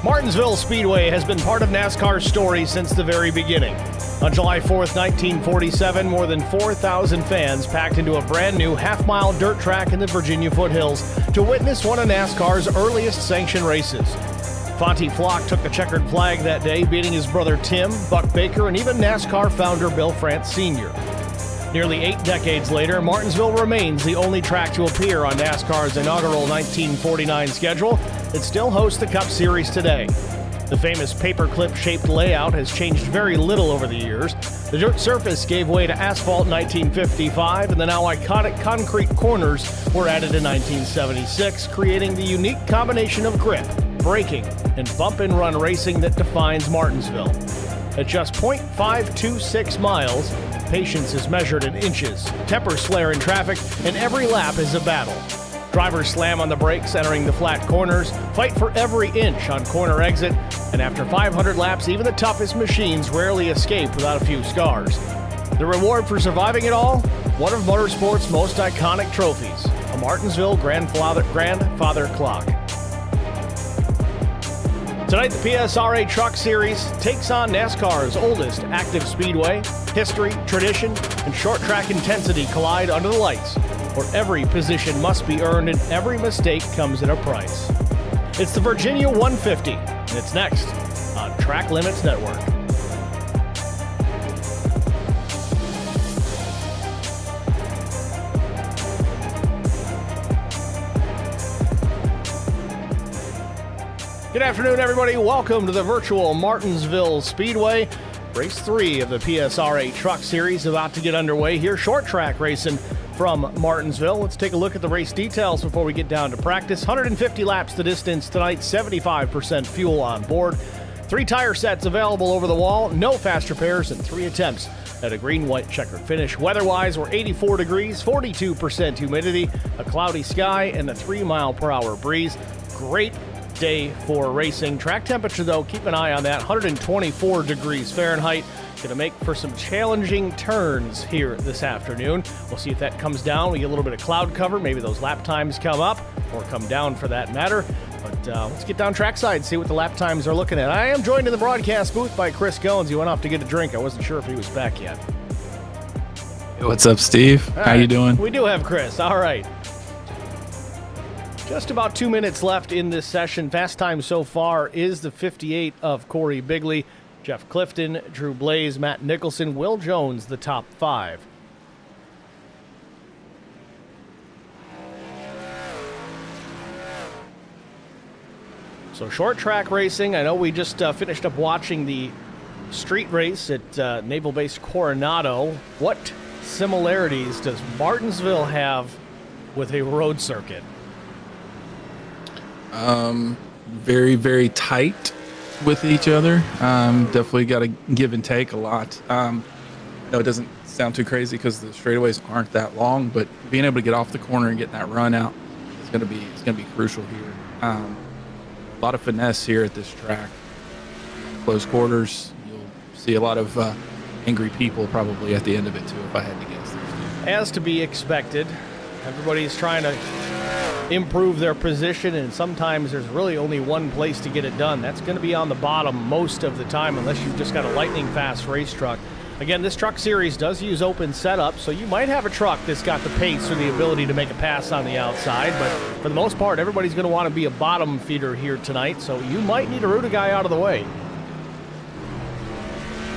Martinsville Speedway has been part of NASCAR's story since the very beginning. On July 4th, 1947, more than 4,000 fans packed into a brand new half-mile dirt track in the Virginia foothills to witness one of NASCAR's earliest sanctioned races. Fonty Flock took the checkered flag that day, beating his brother Tim, Buck Baker, and even NASCAR founder Bill France Sr. Nearly 8 decades later, Martinsville remains the only track to appear on NASCAR's inaugural 1949 schedule. It still hosts the Cup Series today. The famous paperclip-shaped layout has changed very little over the years. The dirt surface gave way to asphalt in 1955, and the now iconic concrete corners were added in 1976, creating the unique combination of grip, braking, and bump-and-run racing that defines Martinsville. At just 0.526 miles, patience is measured in inches, tempers flare in traffic, and every lap is a battle. Drivers slam on the brakes entering the flat corners, fight for every inch on corner exit, and after 500 laps, even the toughest machines rarely escape without a few scars. The reward for surviving it all? One of motorsport's most iconic trophies, a Martinsville grandfather clock. Tonight, the PSRA Truck Series takes on NASCAR's oldest active speedway. History, tradition, and short track intensity collide under the lights, where every position must be earned and every mistake comes at a price. It's the Virginia 150, and it's next on Track Limits Network. Good afternoon, everybody. Welcome to the virtual Martinsville Speedway. Race 3 of the PSRA Truck Series about to get underway here. Short track racing from Martinsville. Let's take a look at the race details before we get down to practice. 150 laps the distance tonight, 75% fuel on board. 3 tire sets available over the wall, no fast repairs, and 3 attempts at a green-white checkered finish. Weather-wise, we're 84 degrees, 42% humidity, a cloudy sky, and a 3-mile-per-hour breeze. Great day for racing. Track temperature, though, keep an eye on that, 124 degrees Fahrenheit. Going to make for some challenging turns here this afternoon. We'll see if that comes down. We get a little bit of cloud cover. Maybe those lap times come up or come down for that matter. But let's get down trackside and see what the lap times are looking at. I am joined in the broadcast booth by Chris Goins. He went off to get a drink. I wasn't sure if he was back yet. Hey, what's up, Steve? How you doing? We do have Chris. All right. Just about 2 minutes left in this session. Fast time so far is the 58 of Corey Bigley, Jeff Clifton, Drew Blaze, Matt Nicholson, Will Jones, the top 5. So short track racing. I know we just finished up watching the street race at Naval Base Coronado. What similarities does Martinsville have with a road circuit? Very, very tight with each other. Definitely got to give and take a lot. No, it doesn't sound too crazy because the straightaways aren't that long, but being able to get off the corner and getting that run out is going to be crucial here. A lot of finesse here at this track. Close quarters. You'll see a lot of angry people probably at the end of it too, if I had to guess. As to be expected, everybody's trying to improve their position, and sometimes there's really only one place to get it done. That's going to be on the bottom most of the time, unless you've just got a lightning fast race truck. Again, this truck series does use open setup, so you might have a truck that's got the pace or the ability to make a pass on the outside, but for the most part, everybody's going to want to be a bottom feeder here tonight, so you might need to root a guy out of the way.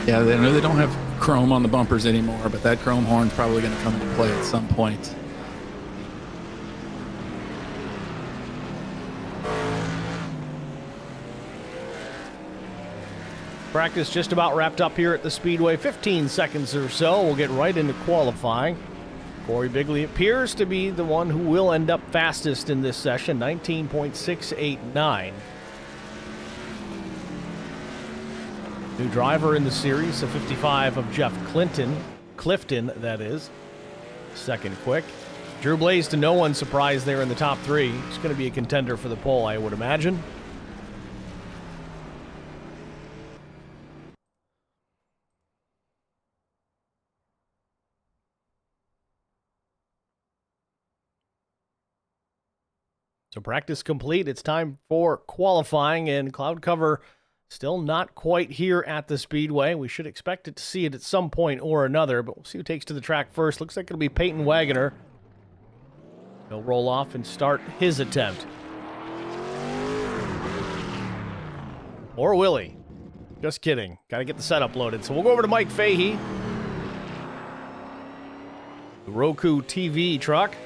Yeah, I know they don't have chrome on the bumpers anymore, but that chrome horn's probably going to come into play at some point. Practice just about wrapped up here at the Speedway. 15 seconds or so. We'll get right into qualifying. Corey Bigley appears to be the one who will end up fastest in this session, 19.689. New driver in the series, a 55 of Jeff Clifton, that is. Second quick. Drew Blaze, to no one's surprise, there in the top 3. He's going to be a contender for the pole, I would imagine. So practice complete. It's time for qualifying, and cloud cover still not quite here at the Speedway. We should expect to see it at some point or another, but we'll see who takes to the track first. Looks like it'll be Peyton Wagoner. He'll roll off and start his attempt. Or will he? Just kidding. Got to get the setup loaded. So we'll go over to Mike Fahey. The Roku TV truck.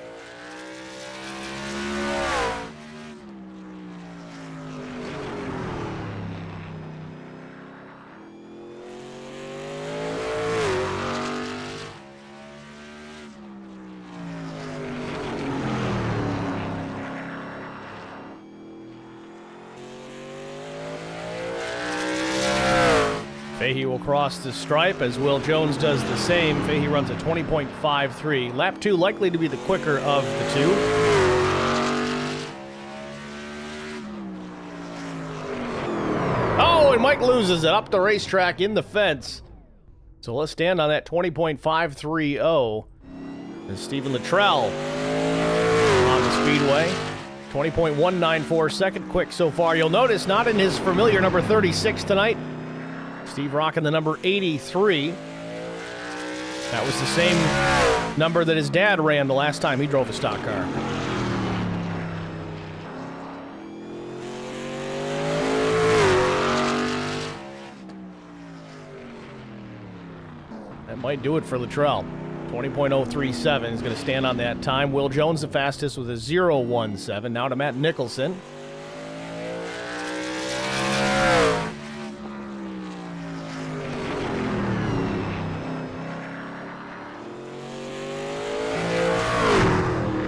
Fahey will cross the stripe as Will Jones does the same. Fahey runs a 20.53. Lap 2 likely to be the quicker of the two. Oh, and Mike loses it up the racetrack in the fence. So let's stand on that 20.530 as Stephen Luttrell on the Speedway. 20.194, second quick so far. You'll notice not in his familiar number 36 tonight. Steve rocking the number 83. That was the same number that his dad ran the last time he drove a stock car. That might do it for Luttrell. 20.037 is going to stand on that time. Will Jones the fastest with a 0.17. Now to Matt Nicholson.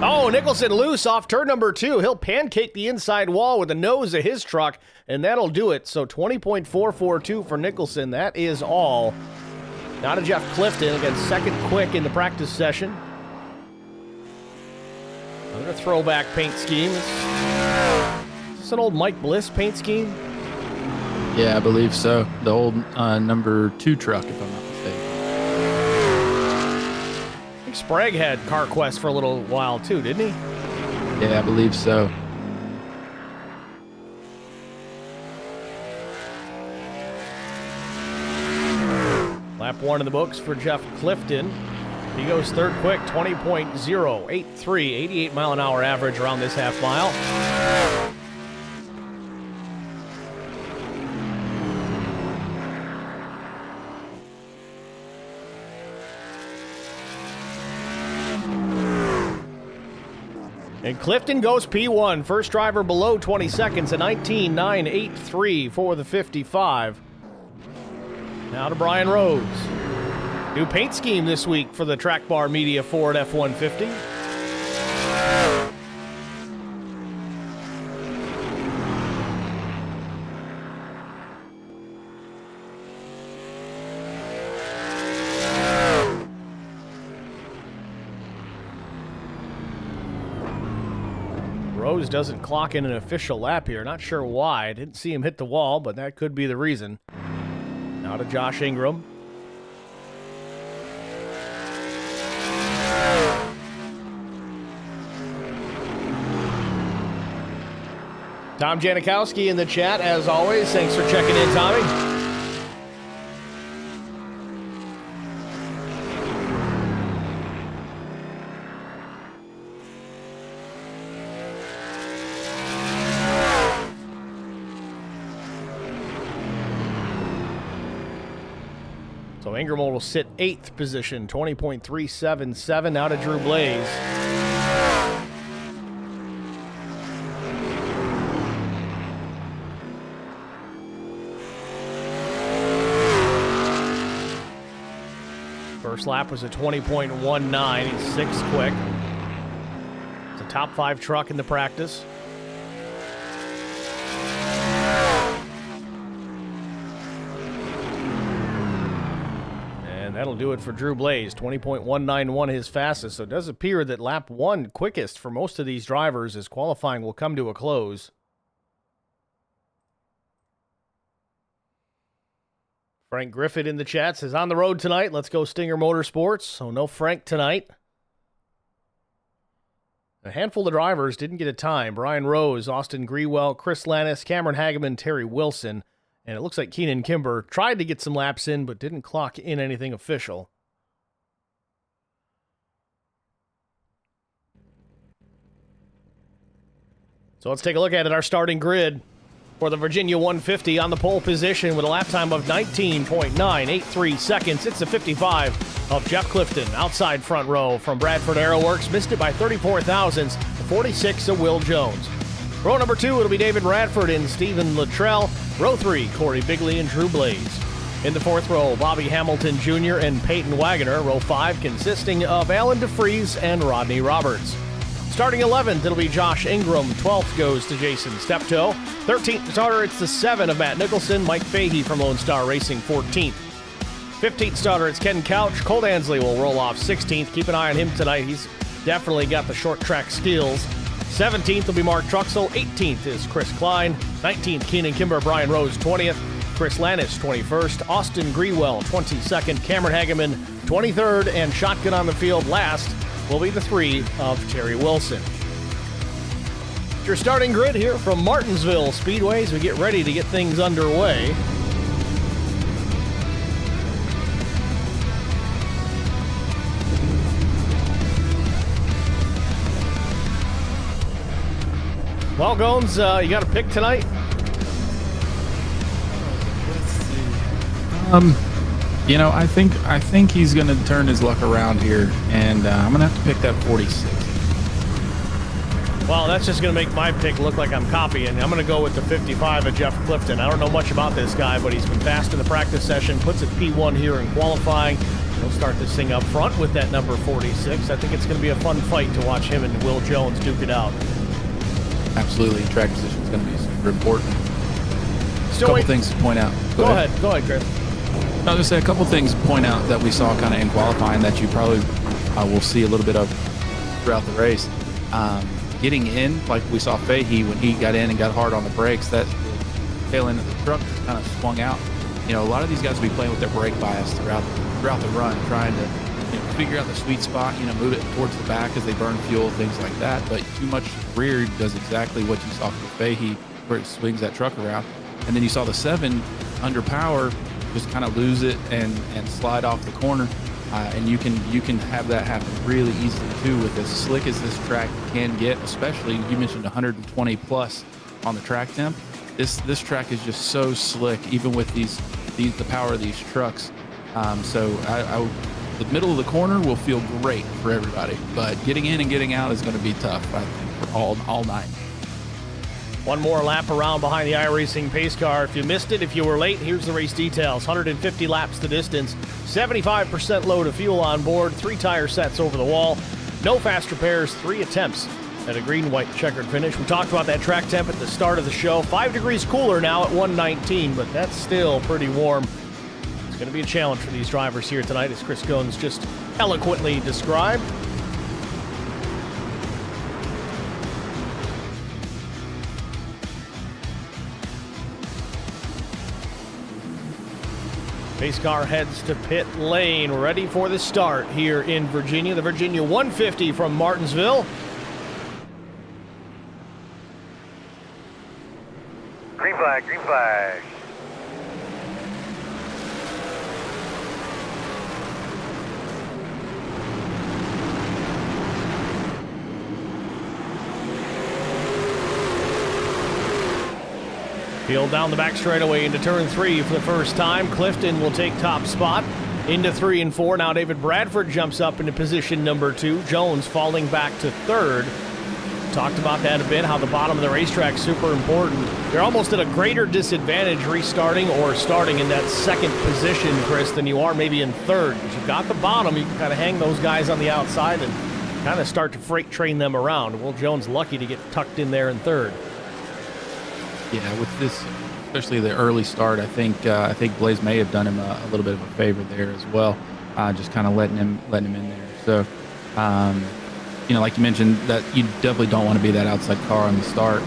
Oh, Nicholson loose off turn number 2. He'll pancake the inside wall with the nose of his truck, and that'll do it. So 20.442 for Nicholson. That is all. Now to Jeff Clifton, again, second quick in the practice session. Another throwback paint scheme. Is this an old Mike Bliss paint scheme? Yeah, I believe so. The old number 2 truck, if I'm not mistaken. I think Sprague had CarQuest for a little while too, didn't he? Yeah, I believe so. Lap 1 in the books for Jeff Clifton. He goes third quick, 20.083, 88 mile an hour average around this half mile. And Clifton goes P1, first driver below 20 seconds, a 19.983 for the 55. Now to Brian Rose. New paint scheme this week for the Track Bar Media Ford F-150. Rose doesn't clock in an official lap here. Not sure why. I didn't see him hit the wall, but that could be the reason. Now to Josh Ingram. Tom Janikowski in the chat, as always. Thanks for checking in, Tommy. So Ingram will sit 8th position, 20.377. Now to Drew Blaze. First lap was a 20.19. He's 6th quick. It's a top 5 truck in the practice. That'll do it for Drew Blaze, 20.191 his fastest. So it does appear that lap 1 quickest for most of these drivers as qualifying will come to a close. Frank Griffith in the chat says, on the road tonight, let's go Stinger Motorsports. So no Frank tonight. A handful of drivers didn't get a time. Brian Rose, Austin Grewell, Chris Lannis, Cameron Hageman, Terry Wilson. And it looks like Keenan Kimber tried to get some laps in, but didn't clock in anything official. So let's take a look at it. Our starting grid for the Virginia 150 on the pole position with a lap time of 19.983 seconds. It's the 55 of Jeff Clifton. Outside front row from Bradford Aeroworks. Missed it by 34 thousandths. The 46 of Will Jones. Row number 2, it'll be David Radford and Stephen Luttrell. Row 3, Corey Bigley and Drew Blaze. In the 4th row, Bobby Hamilton Jr. and Peyton Wagoner. Row 5 consisting of Alan DeFries and Rodney Roberts. Starting 11th, it'll be Josh Ingram. 12th goes to Jason Steptoe. 13th starter, it's the 7 of Matt Nicholson. Mike Fahey from Lone Star Racing, 14th. 15th starter, it's Ken Couch. Cole Ansley will roll off 16th. Keep an eye on him tonight. He's definitely got the short track skills. 17th will be Mark Truxell. 18th is Chris Klein. 19th, Keenan Kimber. Brian Rose, 20th. Chris Lannis, 21st. Austin Grewell, 22nd. Cameron Hageman, 23rd. And shotgun on the field last will be the 3 of Terry Wilson. Your starting grid here from Martinsville Speedway as we get ready to get things underway. Well, Gones, you got a pick tonight? Let's see. You know, I think he's going to turn his luck around here, and I'm going to have to pick that 46. Well, that's just going to make my pick look like I'm copying. I'm going to go with the 55 of Jeff Clifton. I don't know much about this guy, but he's been fast in the practice session, puts it P1 here in qualifying. He'll start this thing up front with that number 46. I think it's going to be a fun fight to watch him and Will Jones duke it out. Absolutely. Track position is going to be super important. Still a couple wait. things to point out. Go ahead, Chris. I was going to say a couple things to point out that we saw kind of in qualifying that you probably will see a little bit of throughout the race. Getting in, like we saw Fahey when he got in and got hard on the brakes, that tail end of the truck kind of swung out. You know, a lot of these guys will be playing with their brake bias throughout the run, trying to figure out the sweet spot, move it towards the back as they burn fuel, things like that. But too much rear does exactly what you saw from Fahey, where it swings that truck around. And then you saw the 7 under power just kind of lose it and slide off the corner. And you can have that happen really easily too with as slick as this track can get, especially you mentioned 120 plus on the track temp. This track is just so slick, even with the power of these trucks. So the middle of the corner will feel great for everybody, but getting in and getting out is going to be tough, I think, for all night. One more lap around behind the iRacing pace car. If you missed it, if you were late, here's the race details. 150 laps the distance, 75% load of fuel on board, 3 tire sets over the wall, no fast repairs, 3 attempts at a green-white checkered finish. We talked about that track temp at the start of the show. 5 degrees cooler now at 119, but that's still pretty warm. It's going to be a challenge for these drivers here tonight, as Chris Goins just eloquently described. Pace car heads to pit lane, ready for the start here in Virginia. The Virginia 150 from Martinsville. Green flag, green flag. Field down the back straightaway into turn 3 for the first time. Clifton will take top spot into 3 and 4. Now David Bradford jumps up into position number 2. Jones falling back to 3rd. Talked about that a bit, how the bottom of the racetrack is super important. You're almost at a greater disadvantage restarting or starting in that 2nd position, Chris, than you are maybe in 3rd. Because you've got the bottom, you can kind of hang those guys on the outside and kind of start to freight train them around. Will Jones lucky to get tucked in there in 3rd. Yeah, with this, especially the early start, I think Blaze may have done him a little bit of a favor there as well, just kind of letting him in there. So, like you mentioned, that you definitely don't want to be that outside car on the start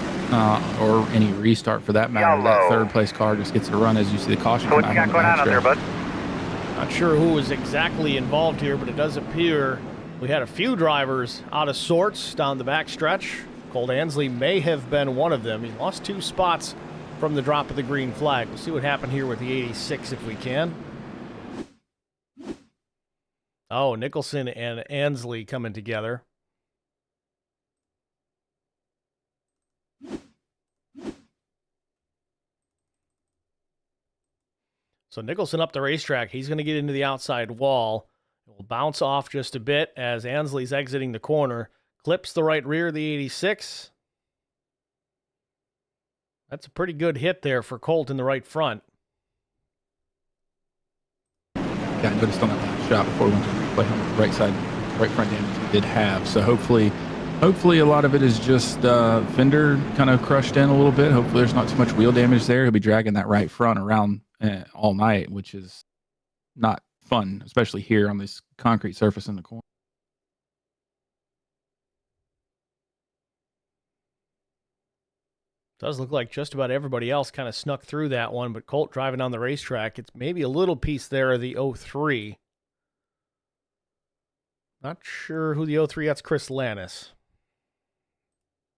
or any restart for that matter. That 3rd place car just gets a run as you see the caution. So what you got going on out there, bud? Not sure who is exactly involved here, but it does appear We had a few drivers out of sorts down the back stretch. Colt Ansley may have been one of them. He lost 2 spots from the drop of the green flag. We'll see what happened here with the 86 if we can. Oh, Nicholson and Ansley coming together. So Nicholson up the racetrack. He's going to get into the outside wall. It will bounce off just a bit as Ansley's exiting the corner. Clips the right rear of the 86. That's a pretty good hit there for Colt in the right front. Yeah, I noticed on that last shot before we went to the replay how much right side, right front damage he did have. So hopefully a lot of it is just fender kind of crushed in a little bit. Hopefully there's not too much wheel damage there. He'll be dragging that right front around all night, which is not fun, especially here on this concrete surface in the corner. Does look like just about everybody else kind of snuck through that one, but Colt driving on the racetrack, it's maybe a little piece there of the 03. Not sure who the 03, that's Chris Lannis.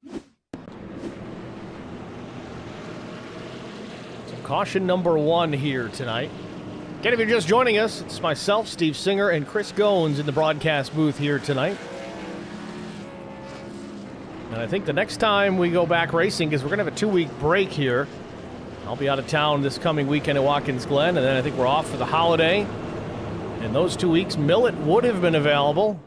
So caution number 1 here tonight. Again, if you're just joining us, it's myself, Steve Singer, and Chris Goins in the broadcast booth here tonight. And I think the next time we go back racing, because we're going to have a 2-week break here. I'll be out of town this coming weekend at Watkins Glen, and then I think we're off for the holiday. In those 2 weeks, Millet would have been available,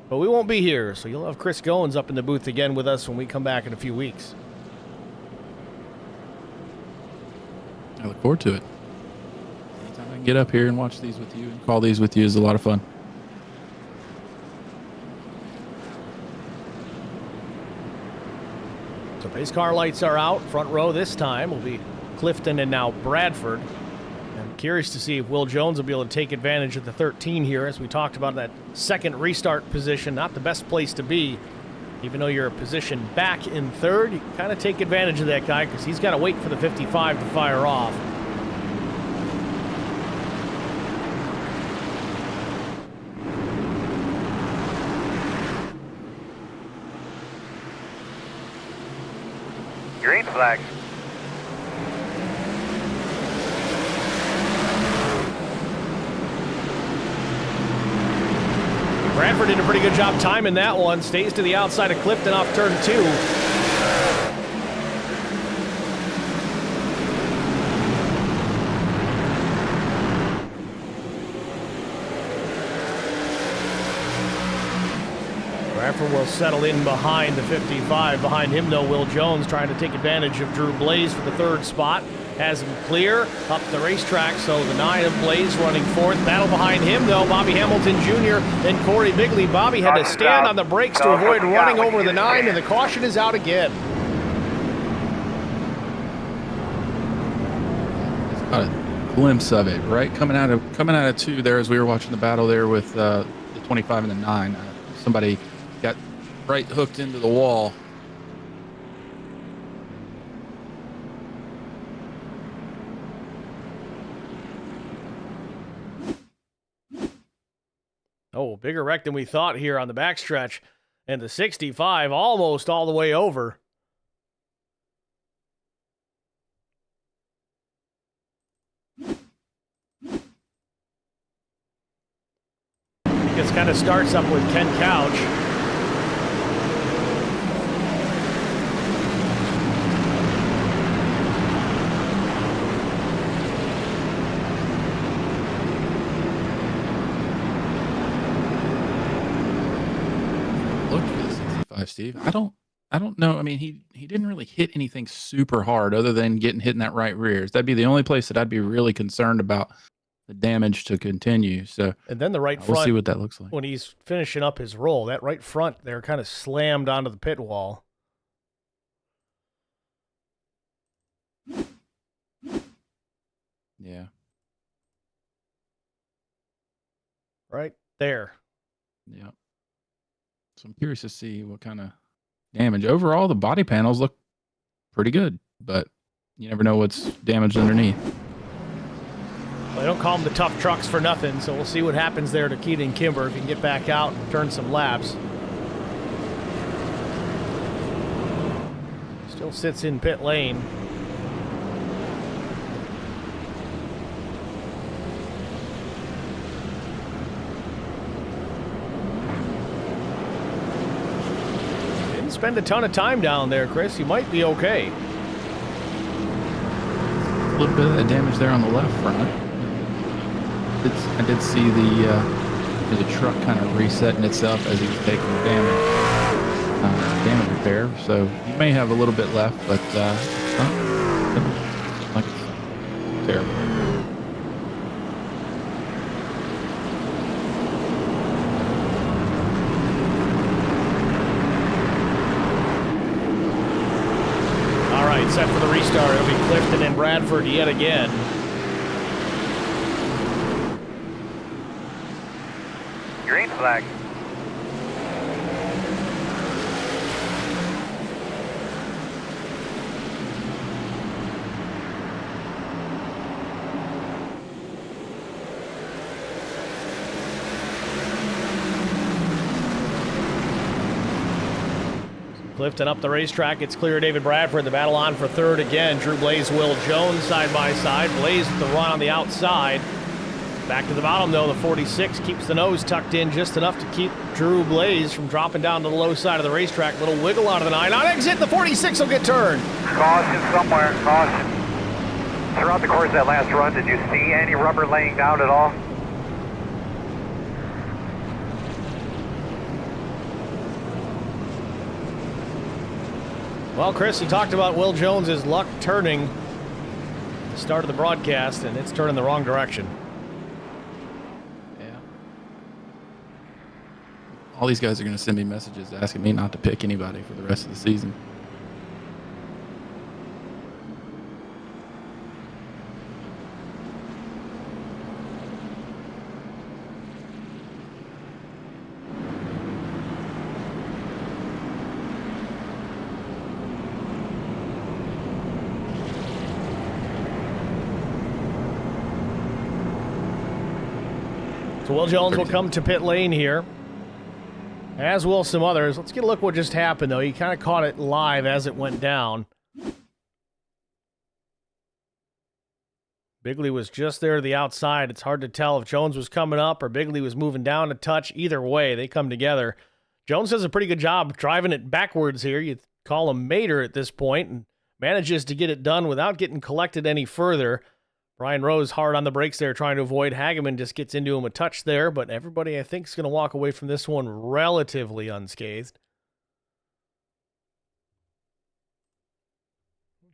but we won't be here, so you'll have Chris Goins up in the booth again with us when we come back in a few weeks. I look forward to it. Anytime I can get up here and watch these with you and call these with you is a lot of fun. So pace car lights are out. Front row this time will be Clifton and now Bradford. I'm curious to see if Will Jones will be able to take advantage of the 13 here. As we talked about, that second restart position, not the best place to be. Even though you're a position back in third, you kind of take advantage of that guy because he's got to wait for the 55 to fire off. Green flag. Bradford did a pretty good job timing that one. Stays to the outside of Clifton off turn 2. Bradford will settle in behind the 55. Behind him, though, Will Jones trying to take advantage of Drew Blaze for the 3rd spot. Has him clear up the racetrack, so the 9 of Blaze running 4th. Battle behind him, though, Bobby Hamilton Jr. and Corey Bigley. Bobby had to stand on the brakes to avoid running over the 9, and the caution is out again. It's got a glimpse of it, right? Coming out of 2 there as we were watching the battle there with the 25 and the 9. Somebody got right hooked into the wall. Oh, bigger wreck than we thought here on the backstretch. And the 65 almost all the way over. This kind of starts up with Ken Couch. Steve, I don't know. I mean, he didn't really hit anything super hard other than getting hit in that right rear. That'd be the only place that I'd be really concerned about the damage to continue. So, and then the right front, we'll see what that looks like when he's finishing up his roll. That right front there kind of slammed onto the pit wall. Yeah. Right there. Yeah. So I'm curious to see what kind of damage. Overall, the body panels look pretty good, but you never know what's damaged underneath. They don't call them the tough trucks for nothing, so we'll see what happens there to Keaton Kimber if he can get back out and turn some laps. Still sits in pit lane. Didn't spend a ton of time down there, Chris. You might be okay. A little bit of that damage there on the left front. I did see the truck kind of resetting itself as he was taking damage repair. So you may have a little bit left, but it's not like it's terrible. All right, set for the restart. It'll be Clifton and Bradford yet again. Green flag. Clifton up the racetrack. It's clear. David Bradford, the battle on for third again. Drew Blaze, Will Jones side by side. Blaze with the run on the outside. Back to the bottom, though. The 46 keeps the nose tucked in just enough to keep Drew Blaze from dropping down to the low side of the racetrack. Little wiggle out of the 9. On exit, the 46 will get turned. Caution somewhere. Caution. Throughout the course of that last run, did you see any rubber laying down at all? Well, Chris, you talked about Will Jones's luck turning at the start of the broadcast, and it's turning the wrong direction. Yeah. All these guys are going to send me messages asking me not to pick anybody for the rest of the season. So Will Jones will come to pit lane here, as will some others. Let's get a look what just happened, though. He kind of caught it live as it went down. Bigley was just there to the outside. It's hard to tell if Jones was coming up or Bigley was moving down a touch. Either way, they come together. Jones does a pretty good job driving it backwards here. You call him Mater at this point, and manages to get it done without getting collected any further. Brian Rose hard on the brakes there, trying to avoid Hageman. Just gets into him a touch there, but everybody, I think, is going to walk away from this one relatively unscathed.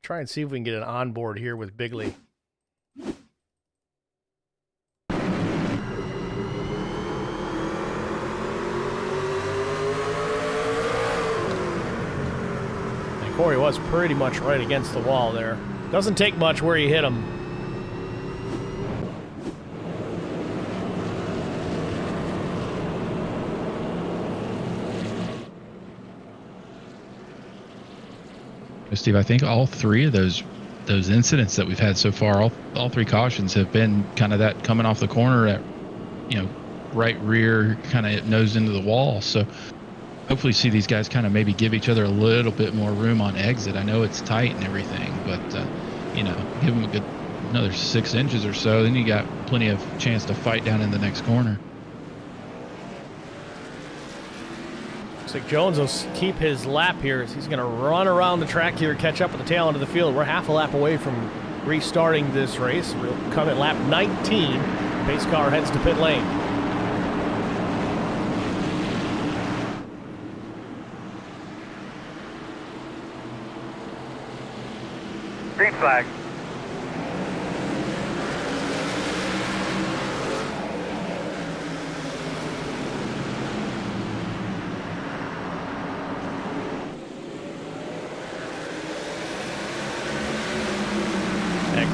Try and see if we can get an onboard here with Bigley. And Corey was pretty much right against the wall there. Doesn't take much where you hit him. Steve, I think all three of those incidents that we've had so far, all three cautions have been kind of that coming off the corner at, right rear, kind of nose into the wall. So hopefully see these guys kind of maybe give each other a little bit more room on exit. I know it's tight and everything, but, give them a good another 6 inches or so. Then you got plenty of chance to fight down in the next corner. Looks like Jones will keep his lap here as he's going to run around the track here, catch up with the tail end of the field. We're half a lap away from restarting this race. We'll come at lap 19. Pace car heads to pit lane. Green flag.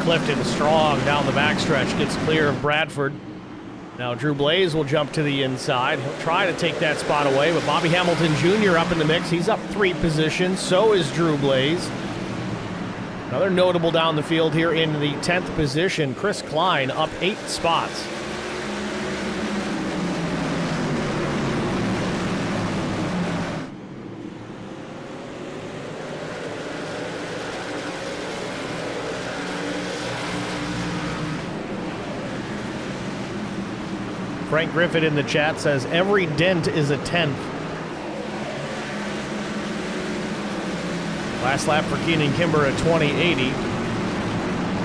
Clifton strong down the backstretch, gets clear of Bradford. Now Drew Blaze will jump to the inside. He'll try to take that spot away, but Bobby Hamilton Jr. up in the mix. He's up 3 positions. So is Drew Blaze. Another notable down the field here in the 10th position, Chris Klein up 8 spots. Frank Griffith in the chat says every dent is a 10th. Last lap for Keenan Kimber at 20.80.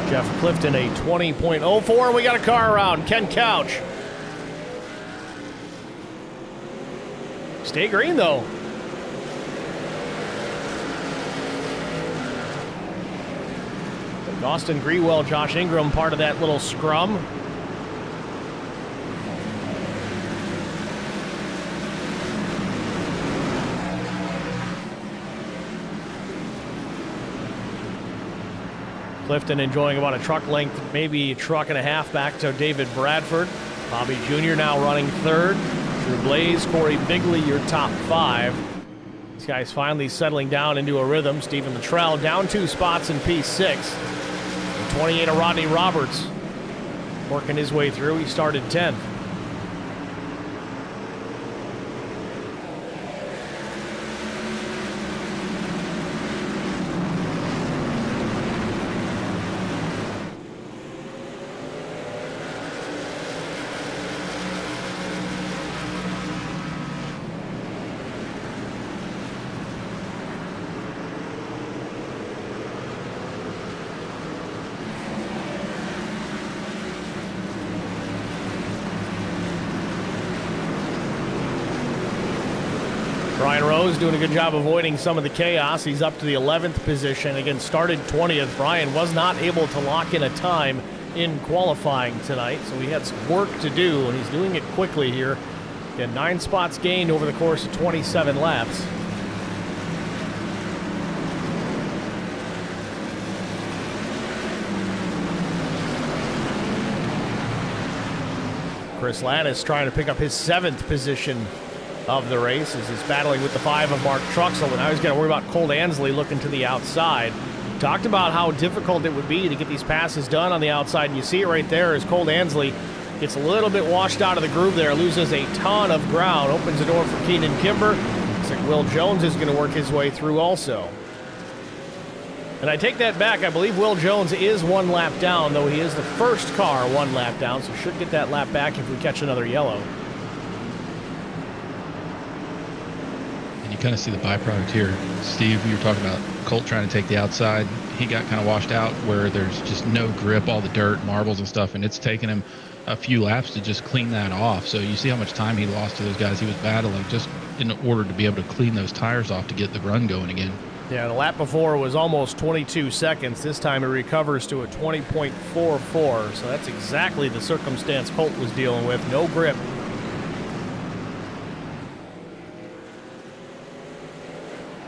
Jeff Clifton a 20.04. We got a car around. Ken Couch. Stay green though. Austin Grewell, Josh Ingram, part of that little scrum. Clifton enjoying about a truck length, maybe a truck and a half back to David Bradford. Bobby Jr. now running third. Drew Blaze, Corey Bigley, your top 5. These guys finally settling down into a rhythm. Stephen Luttrell down 2 spots in P6. And 28 of Rodney Roberts working his way through. He started 10th. Brian Rose doing a good job avoiding some of the chaos. He's up to the 11th position. Again, started 20th. Brian was not able to lock in a time in qualifying tonight, so he had some work to do, and he's doing it quickly here. Again, 9 spots gained over the course of 27 laps. Chris Lattis trying to pick up his 7th position of the race as he's battling with the 5 of Mark Truxell, and now he's got to worry about Colt Ansley looking to the outside. Talked about how difficult it would be to get these passes done on the outside, and you see it right there as Colt Ansley gets a little bit washed out of the groove there, loses a ton of ground, opens the door for Keenan Kimber. Looks like Will Jones is going to work his way through also. And I take that back. I believe Will Jones is 1 lap down, though he is the first car 1 lap down, so should get that lap back if we catch another yellow. You kind of see the byproduct here. Steve, you were talking about Colt trying to take the outside. He got kind of washed out where there's just no grip, all the dirt, marbles and stuff, and it's taken him a few laps to just clean that off. So you see how much time he lost to those guys he was battling just in order to be able to clean those tires off to get the run going again. Yeah, the lap before was almost 22 seconds. This time it recovers to a 20.44, so that's exactly the circumstance Colt was dealing with. No grip.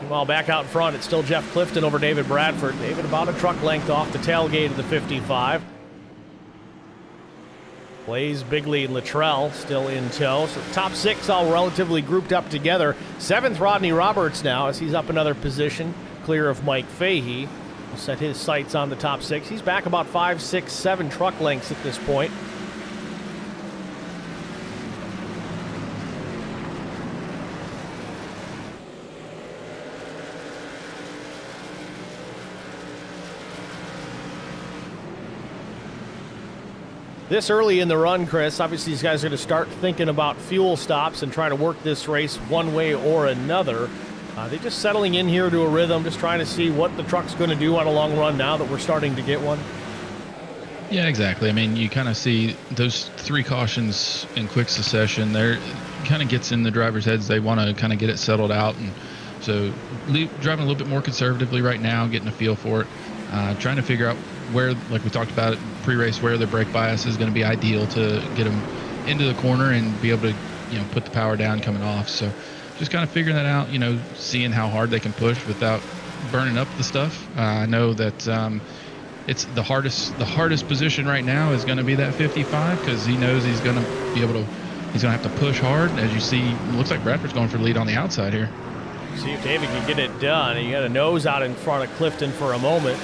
Meanwhile, back out front, it's still Jeff Clifton over David Bradford. David about a truck length off the tailgate of the 55. Blaze, Bigley, and Luttrell still in tow. So the top 6 all relatively grouped up together. 7th, Rodney Roberts now as he's up another position, clear of Mike Fahey. He'll set his sights on the top 6. He's back about 5, 6, 7 truck lengths at this point. This early in the run, Chris, obviously these guys are going to start thinking about fuel stops and trying to work this race one way or another. They're just settling in here to a rhythm, just trying to see what the truck's going to do on a long run now that we're starting to get one. Yeah, exactly. I mean, you kind of see those 3 cautions in quick succession. They're kind of gets in the driver's heads. They want to kind of get it settled out. And so driving a little bit more conservatively right now, getting a feel for it, trying to figure out where, like we talked about pre-race, where the brake bias is going to be ideal to get them into the corner and be able to, put the power down coming off. So just kind of figuring that out, seeing how hard they can push without burning up the stuff. I know that it's the hardest position right now is going to be that 55 because he knows he's going to be able to, he's going to have to push hard. As you see, it looks like Bradford's going for the lead on the outside here. See if David can get it done. He got a nose out in front of Clifton for a moment.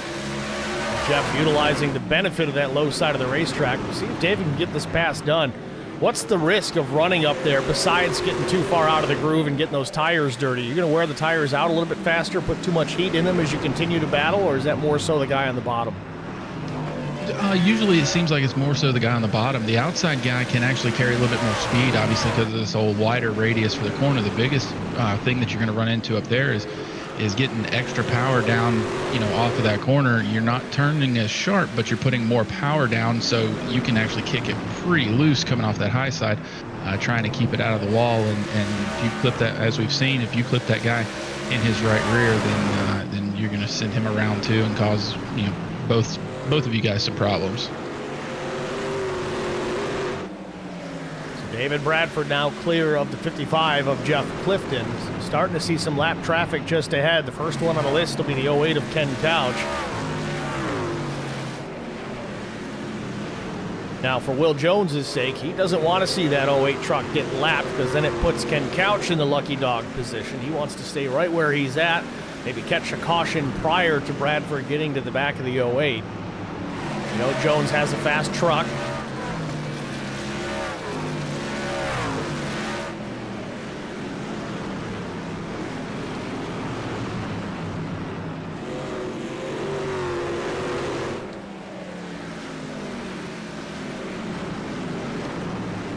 Jeff utilizing the benefit of that low side of the racetrack. We'll see if David can get this pass done. What's the risk of running up there besides getting too far out of the groove and getting those tires dirty? You're going to wear the tires out a little bit faster, put too much heat in them as you continue to battle, or is that more so the guy on the bottom? Usually it seems like it's more so the guy on the bottom. The outside guy can actually carry a little bit more speed, obviously, because of this whole wider radius for the corner. The biggest thing that you're going to run into up there is getting extra power down, off of that corner. You're not turning as sharp, but you're putting more power down, so you can actually kick it pretty loose coming off that high side, trying to keep it out of the wall. And if you clip that, as we've seen, if you clip that guy in his right rear, then you're going to send him around too and cause both of you guys some problems. So David Bradford now clear of the 55 of Jeff Clifton. Starting to see some lap traffic just ahead. The first one on the list will be the 08 of Ken Couch. Now, for Will Jones's sake, he doesn't want to see that 08 truck get lapped, because then it puts Ken Couch in the lucky dog position. He wants to stay right where he's at, maybe catch a caution prior to Bradford getting to the back of the 08. Jones has a fast truck.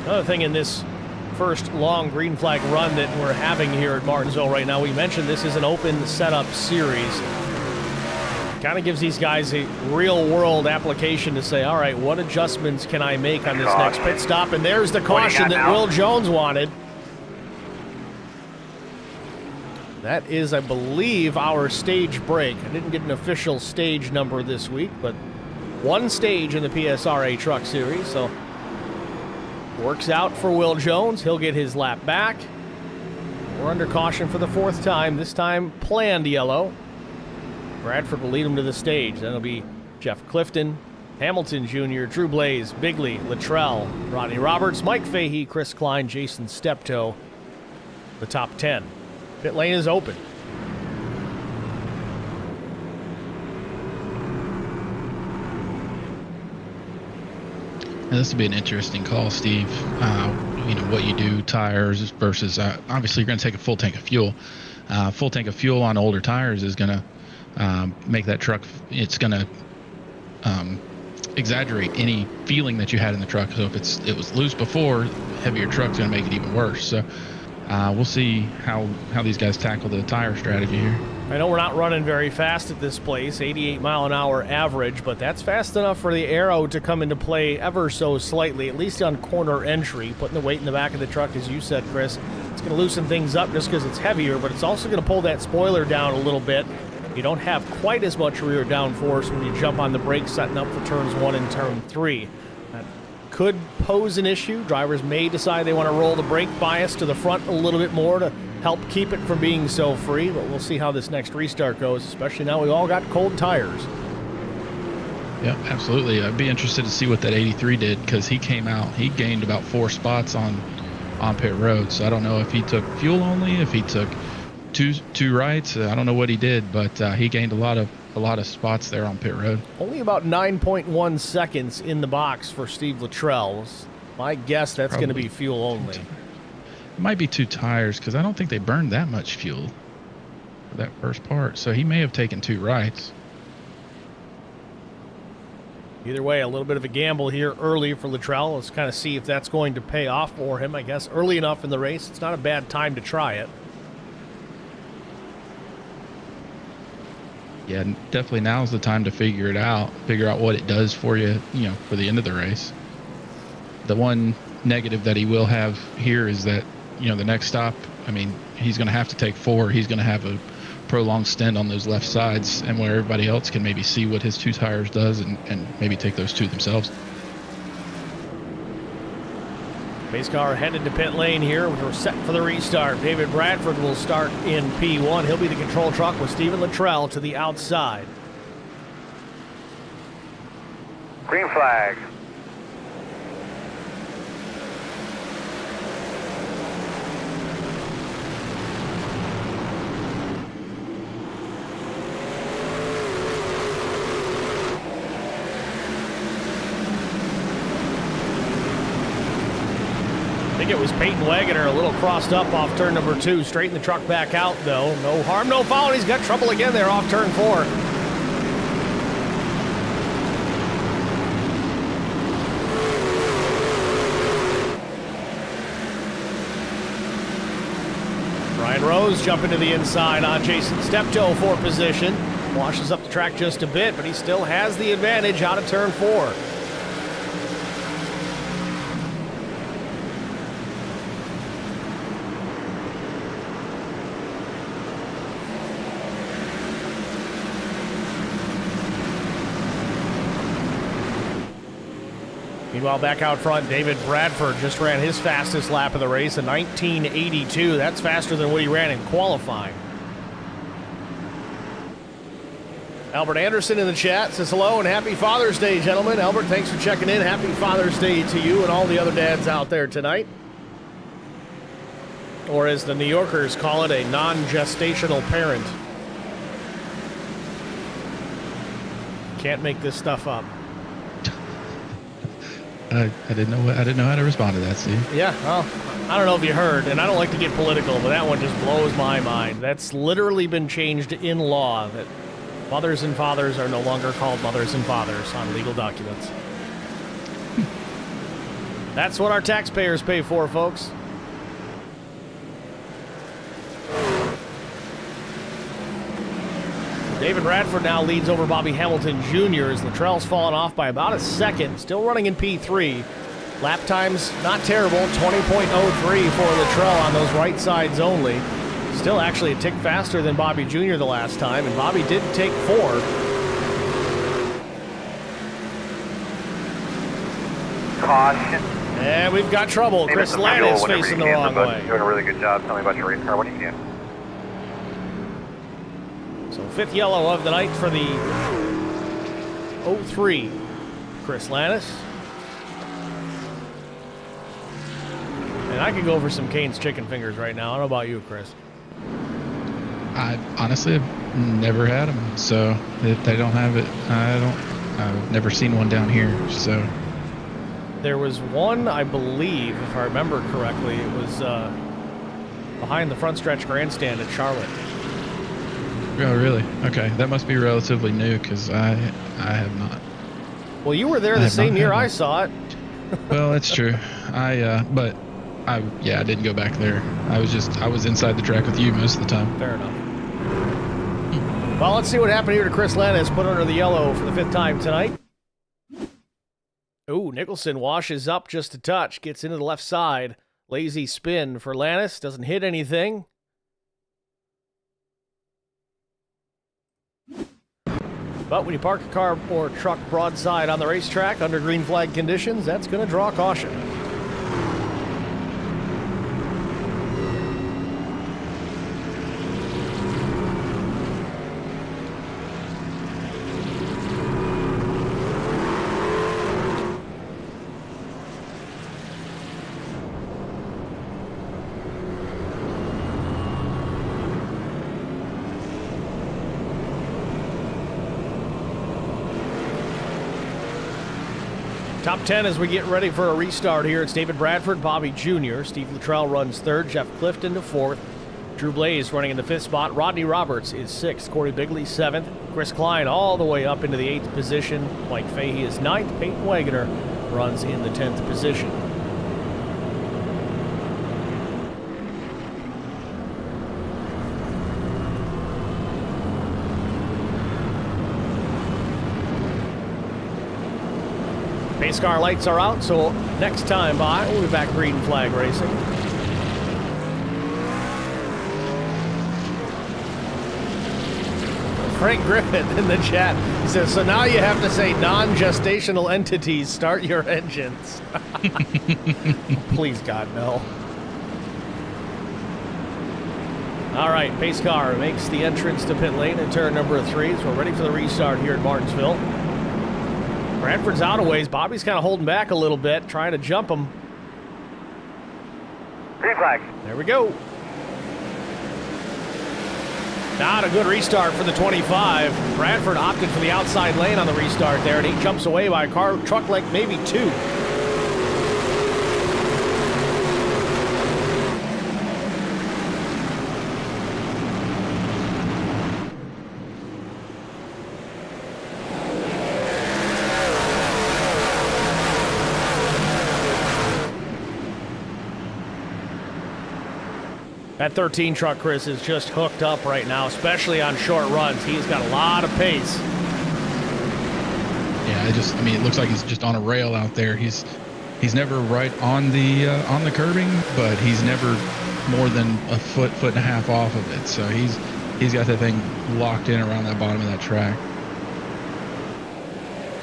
Another thing in this first long green flag run that we're having here at Martinsville right now, we mentioned this is an open setup series. Kind of gives these guys a real-world application to say, all right, what adjustments can I make on this next pit stop? And there's the caution that Will Jones wanted. That is, I believe, our stage break. I didn't get an official stage number this week, but one stage in the PSRA Truck Series, so works out for Will Jones. He'll get his lap back. We're under caution for the fourth time, this time planned yellow. Bradford will lead him to the stage. Then it'll be Jeff Clifton, Hamilton Jr., Drew Blaze, Bigley, Luttrell, Rodney Roberts, Mike Fahey, Chris Klein, Jason Steptoe, the top 10. Pit lane is open. Now, this would be an interesting call, Steve. What you do, tires versus, obviously you're going to take a full tank of fuel. Full tank of fuel on older tires is going to make that truck, it's going to exaggerate any feeling that you had in the truck. So if it was loose before, heavier truck's going to make it even worse. So we'll see how these guys tackle the tire strategy here. I know we're not running very fast at this place, 88 mile an hour average, but that's fast enough for the aero to come into play ever so slightly, at least on corner entry, putting the weight in the back of the truck, as you said, Chris. It's going to loosen things up just because it's heavier, but it's also going to pull that spoiler down a little bit. You don't have quite as much rear downforce when you jump on the brakes setting up for turns 1 and turn 3. That could pose an issue. Drivers may decide they want to roll the brake bias to the front a little bit more to help keep it from being so free, but we'll see how this next restart goes, especially now we all got cold tires. Yeah, absolutely. I'd be interested to see what that 83 did, because he came out, he gained about 4 spots on pit road. So I don't know if he took fuel only, if he took two rights. I don't know what he did, but he gained a lot of spots there on pit road. Only about 9.1 seconds in the box for Steve Luttrell. My guess that's going to be fuel only. It might be 2 tires, because I don't think they burned that much fuel for that first part. So he may have taken 2 rights. Either way, a little bit of a gamble here early for Luttrell. Let's kind of see if that's going to pay off for him, I guess. Early enough in the race, it's not a bad time to try it. Yeah, definitely now's the time to figure out what it does for you, for the end of the race. The one negative that he will have here is that, the next stop, he's going to have to take 4. He's going to have a prolonged stint on those left sides, and where everybody else can maybe see what his 2 tires does and maybe take those 2 themselves. Pace car headed to pit lane here. We're set for the restart. David Bradford will start in P1. He'll be the control truck with Stephen Luttrell to the outside. Green flag. it was Peyton Wagoner, a little crossed up off turn number 2. Straighten the truck back out, though. No harm, no foul. And he's got trouble again there off turn 4. Ryan Rose jumping to the inside on Jason Steptoe for position. Washes up the track just a bit, but he still has the advantage out of turn 4. Meanwhile, back out front, David Bradford just ran his fastest lap of the race, a 19:82. That's faster than what he ran in qualifying. Albert Anderson in the chat says hello and happy Father's Day, gentlemen. Albert, thanks for checking in. Happy Father's Day to you and all the other dads out there tonight. Or as the New Yorkers call it, a non-gestational parent. Can't make this stuff up. I didn't know how to respond to that, Steve. Yeah, well, I don't know if you heard, and I don't like to get political, but that one just blows my mind. That's literally been changed in law, that mothers and fathers are no longer called mothers and fathers on legal documents. That's what our taxpayers pay for, folks. David Bradford now leads over Bobby Hamilton Jr. as Luttrell's fallen off by about a second. Still running in P3. Lap times not terrible, 20.03 for Luttrell on those right sides only. Still actually a tick faster than Bobby Jr. the last time, and Bobby did take 4. Caution. And we've got trouble. Chris Lannis facing the wrong way. Doing a really good job. Tell me about your race car when you can. So 5th yellow of the night for the 03. Chris Lannis. And I could go for some Cane's chicken fingers right now. I don't know about you, Chris. I honestly have never had them, so if they don't have it, I've never seen one down here, so. There was one, I believe, if I remember correctly, it was behind the front stretch grandstand at Charlotte. Oh, really? Okay, that must be relatively new because I have not. Well, you were there the same year I saw it. Well, that's true. I didn't go back there. I was inside the track with you most of the time. Fair enough. Well, let's see what happened here to Chris Lannis, put under the yellow for the 5th time tonight. Ooh, Nicholson washes up just a touch, gets into the left side. Lazy spin for Lannis, doesn't hit anything. But when you park a car or truck broadside on the racetrack under green flag conditions, that's going to draw caution. Top 10 as we get ready for a restart here. It's David Bradford, Bobby Jr. Steve Luttrell runs 3rd, Jeff Clifton to 4th. Drew Blaze running in the 5th spot. Rodney Roberts is 6th. Corey Bigley 7th. Chris Klein all the way up into the 8th position. Mike Fahey is 9th. Peyton Wagoner runs in the 10th position. Pace car lights are out, so next time by, we'll be back green flag racing. Frank Griffith in the chat, he says, so now you have to say non-gestational entities start your engines. Please, God, no. All right, pace car makes the entrance to pit lane at turn number 3, so we're ready for the restart here at Martinsville. Bradford's out a ways. Bobby's kind of holding back a little bit, trying to jump him. Green flag. There we go. Not a good restart for the 25. Bradford opted for the outside lane on the restart there, and he jumps away by a truck length, maybe 2. That 13 truck, Chris, is just hooked up right now, especially on short runs. He's got a lot of pace. Yeah, I mean, it looks like he's just on a rail out there. He's never right on the curbing, but he's never more than a foot and a half off of it. So he's got that thing locked in around that bottom of that track.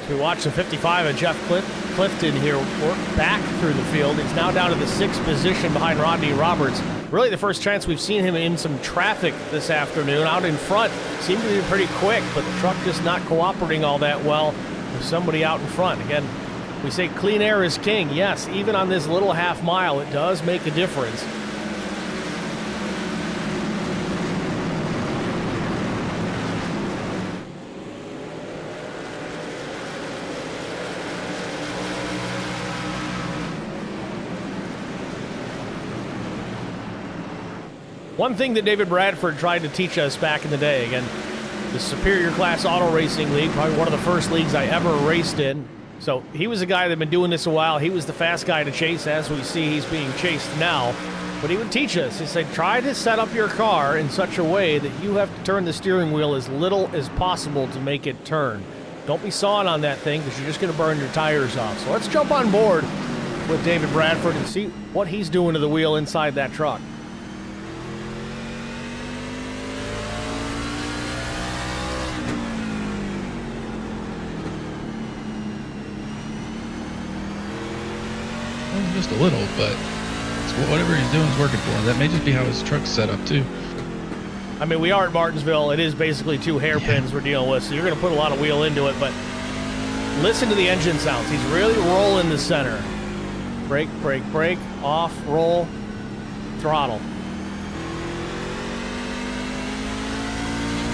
So we watch the 55 of Jeff Clifton here work back through the field. He's now down to the 6th position behind Rodney Roberts. Really the first chance we've seen him in some traffic this afternoon. Out in front, seemed to be pretty quick, but the truck just not cooperating all that well with somebody out in front. Again, we say clean air is king. Yes, even on this little half mile, it does make a difference. One thing that David Bradford tried to teach us back in the day, again, the Superior Class Auto Racing League, probably one of the first leagues I ever raced in. So he was a guy that had been doing this a while. He was the fast guy to chase. As we see, he's being chased now. But he would teach us. He said, try to set up your car in such a way that you have to turn the steering wheel as little as possible to make it turn. Don't be sawing on that thing because you're just going to burn your tires off. So let's jump on board with David Bradford and see what he's doing to the wheel inside that truck. Just a little, but whatever he's doing is working for him. That may just be how his truck's set up too. I mean, we are at Martinsville. It is basically 2 hairpins we're dealing with, so you're going to put a lot of wheel into it, but listen to the engine sounds. He's really rolling the center. Brake, brake, brake, off, roll, throttle.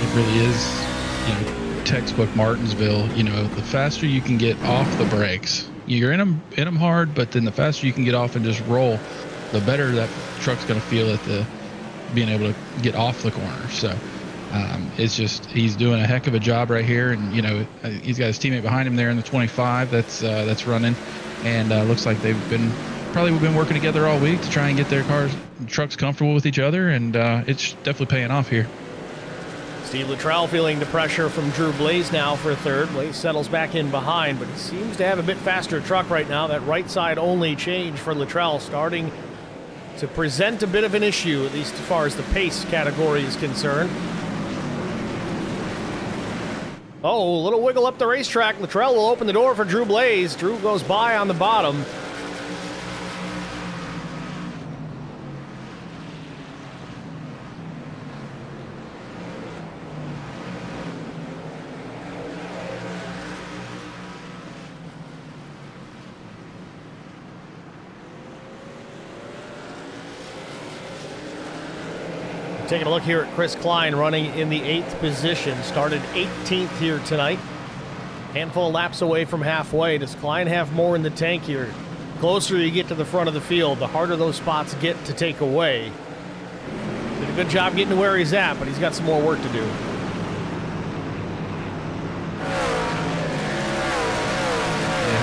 It really is, textbook Martinsville. The faster you can get off the brakes, you're in them hard, but then the faster you can get off and just roll, the better that truck's going to feel at the being able to get off the corner. So it's just, he's doing a heck of a job right here, and he's got his teammate behind him there in the 25 that's running, and looks like they've been working together all week to try and get their trucks comfortable with each other, and it's definitely paying off here. Steve Luttrell feeling the pressure from Drew Blaze now for third. Blaze settles back in behind, but he seems to have a bit faster truck right now. That right side only change for Luttrell starting to present a bit of an issue, at least as far as the pace category is concerned. Oh, a little wiggle up the racetrack. Luttrell will open the door for Drew Blaze. Drew goes by on the bottom. Taking a look here at Chris Klein running in the 8th position. Started 18th here tonight. Handful of laps away from halfway. Does Klein have more in the tank here? Closer you get to the front of the field, the harder those spots get to take away. Did a good job getting to where he's at, but he's got some more work to do. Yeah,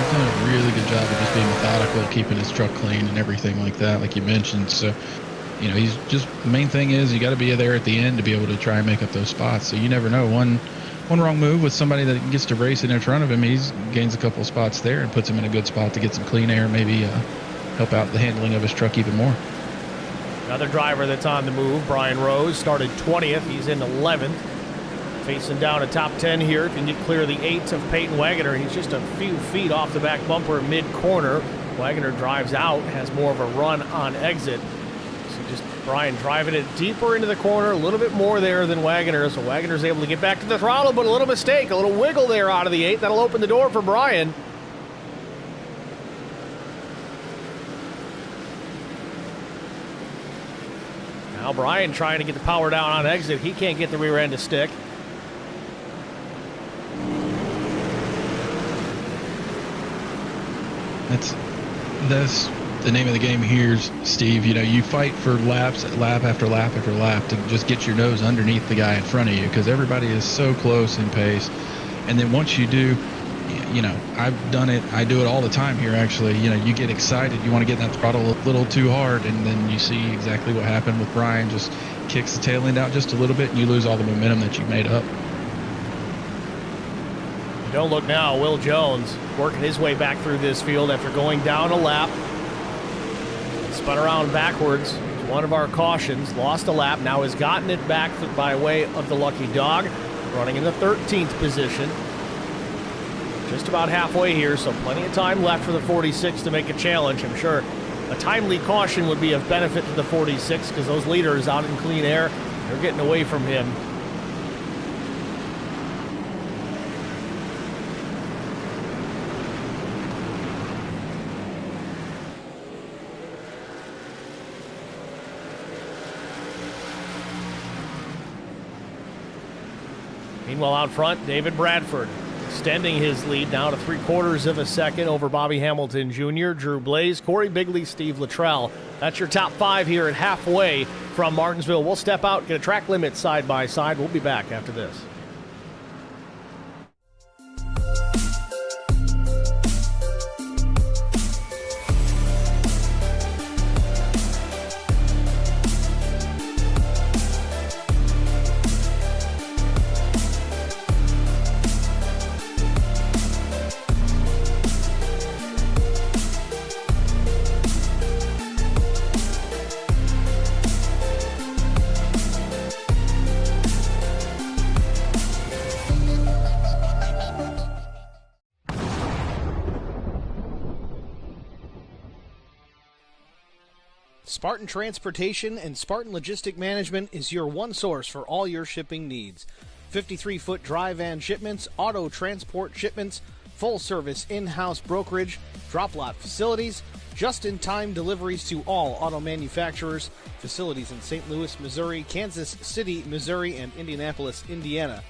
he's done a really good job of just being methodical, keeping his truck clean and everything like that, like you mentioned. So he's just, the main thing is you got to be there at the end to be able to try and make up those spots. So you never know. One wrong move with somebody that gets to race in front of him, he gains a couple of spots there and puts him in a good spot to get some clean air, maybe help out the handling of his truck even more. Another driver that's on the move, Brian Rose, started 20th. He's in 11th. Facing down a top 10 here. If you can get clear of the 8th of Peyton Wagoner, he's just a few feet off the back bumper mid-corner. Wagoner drives out, has more of a run on exit. Just Brian driving it deeper into the corner, a little bit more there than Wagoner, so Wagoner's able to get back to the throttle, but a little mistake, a little wiggle there out of the 8th. That'll open the door for Brian. Now Brian trying to get the power down on exit. He can't get the rear end to stick. That's the name of the game here, Steve. You fight for lap after lap after lap to just get your nose underneath the guy in front of you, because everybody is so close in pace. And then once you do, I've done it. I do it all the time here, actually. You get excited. You want to get in that throttle a little too hard, and then you see exactly what happened with Brian. Just kicks the tail end out just a little bit, and you lose all the momentum that you made up. Don't look now. Will Jones working his way back through this field after going down a lap. Spun around backwards. One of our cautions. Lost a lap. Now has gotten it back by way of the lucky dog. Running in the 13th position. Just about halfway here, so plenty of time left for the 46 to make a challenge. I'm sure a timely caution would be of benefit to the 46 because those leaders out in clean air, they're getting away from him. Meanwhile, out front, David Bradford extending his lead now to 3/4 of a second over Bobby Hamilton Jr., Drew Blaze, Corey Bigley, Steve Luttrell. That's your top 5 here at halfway from Martinsville. We'll step out, get a track limit side by side. We'll be back after this. Spartan Transportation and Spartan Logistic Management is your one source for all your shipping needs. 53-foot dry van shipments, auto transport shipments, full-service in-house brokerage, drop-lot facilities, just-in-time deliveries to all auto manufacturers, facilities in St. Louis, Missouri, Kansas City, Missouri, and Indianapolis, Indiana.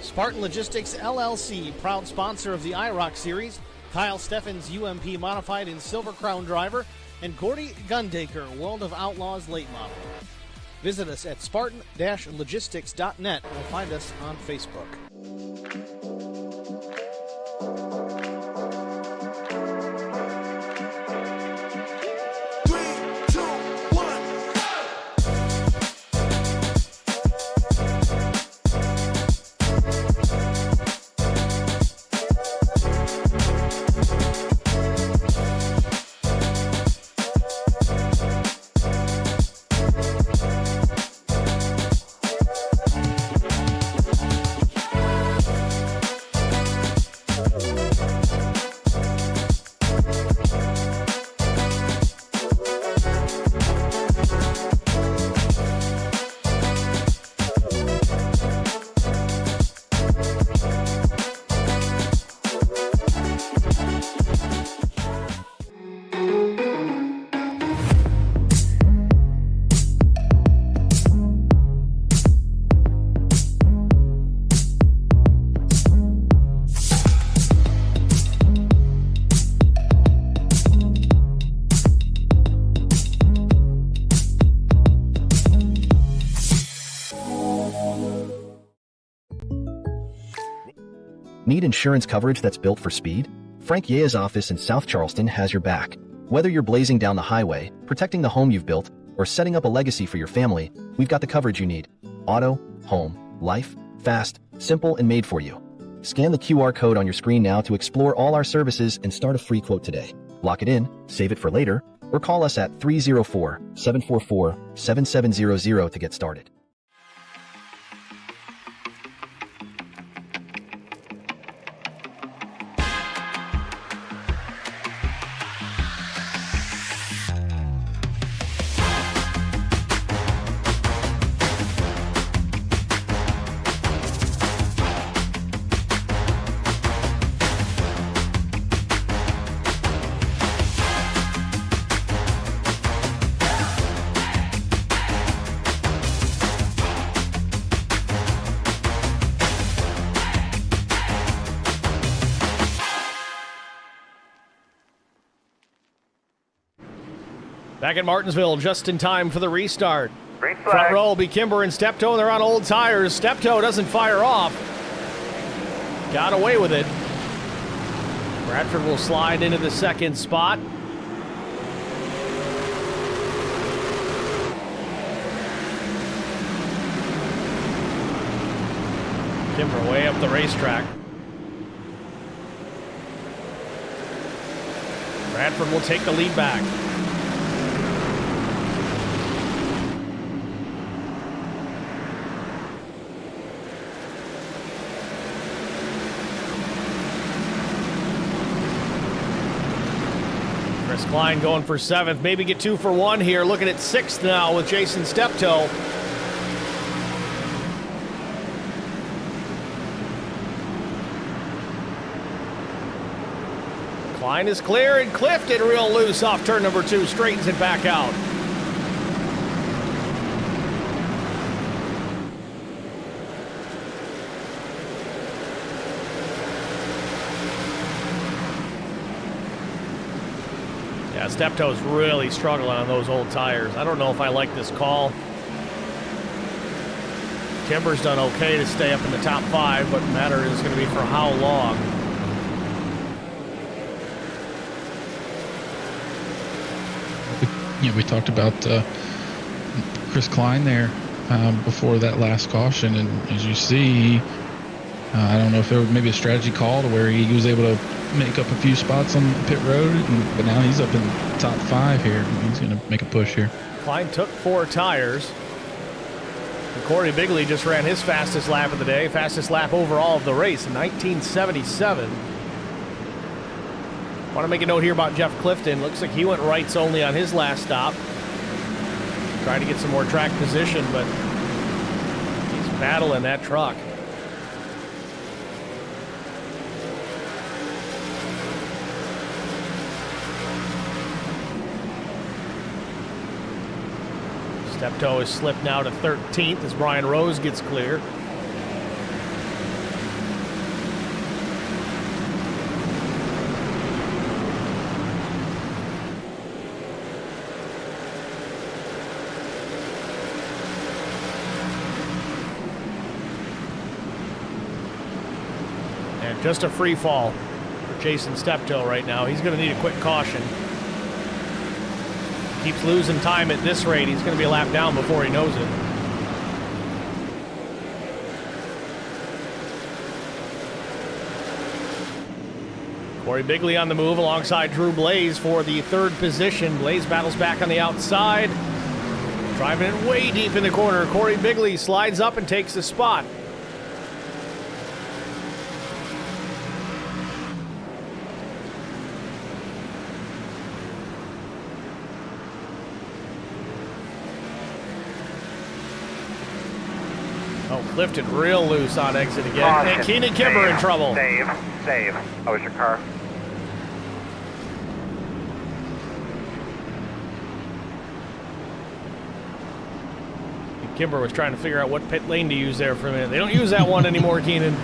Spartan Logistics, LLC, proud sponsor of the IROC Series, Kyle Steffens UMP Modified and Silver Crown Driver, and Gordy Gundaker, World of Outlaws late model. Visit us at spartan-logistics.net or find us on Facebook. Need insurance coverage that's built for speed? Frank Yea's office in South Charleston has your back. Whether you're blazing down the highway, protecting the home you've built, or setting up a legacy for your family, we've got the coverage you need. Auto, home, life, fast, simple, and made for you. Scan the QR code on your screen now to explore all our services and start a free quote today. Lock it in, save it for later, or call us at 304-744-7700 to get started. Back at Martinsville, just in time for the restart. Green flag. Front row will be Kimber and Steptoe. They're on old tires. Steptoe doesn't fire off. Got away with it. Bradford will slide into the second spot. Kimber way up the racetrack. Bradford will take the lead back. Chris Klein going for 7th, maybe get 2 for 1 here. Looking at 6th now with Jason Steptoe. Klein is clear, and Clifton real loose off turn number 2, straightens it back out. Yeah, Steptoe's really struggling on those old tires. I don't know if I like this call. Kimber's done okay to stay up in the top 5, but the matter is going to be for how long. We talked about Chris Klein there before that last caution, and as you see, I don't know if there was maybe a strategy call to where he was able to make up a few spots on pit road, but now he's up in the top 5 here. He's going to make a push here. Klein took 4 tires. And Corey Bigley just ran his fastest lap of the day, fastest lap overall of the race in 1977. Want to make a note here about Jeff Clifton. Looks like he went rights only on his last stop. Trying to get some more track position, but he's battling that truck. Steptoe is slipped now to 13th as Brian Rose gets clear. And just a free fall for Jason Steptoe right now. He's going to need a quick caution. Keeps losing time at this rate. He's going to be a lap down before he knows it. Corey Bigley on the move alongside Drew Blaze for the 3rd position. Blaze battles back on the outside. Driving it way deep in the corner. Corey Bigley slides up and takes the spot. Clifton real loose on exit again. Caution, And Keenan Kimber in trouble. Save. That was your car. Kimber was trying to figure out what pit lane to use there for a minute. They don't use that one anymore, Keenan.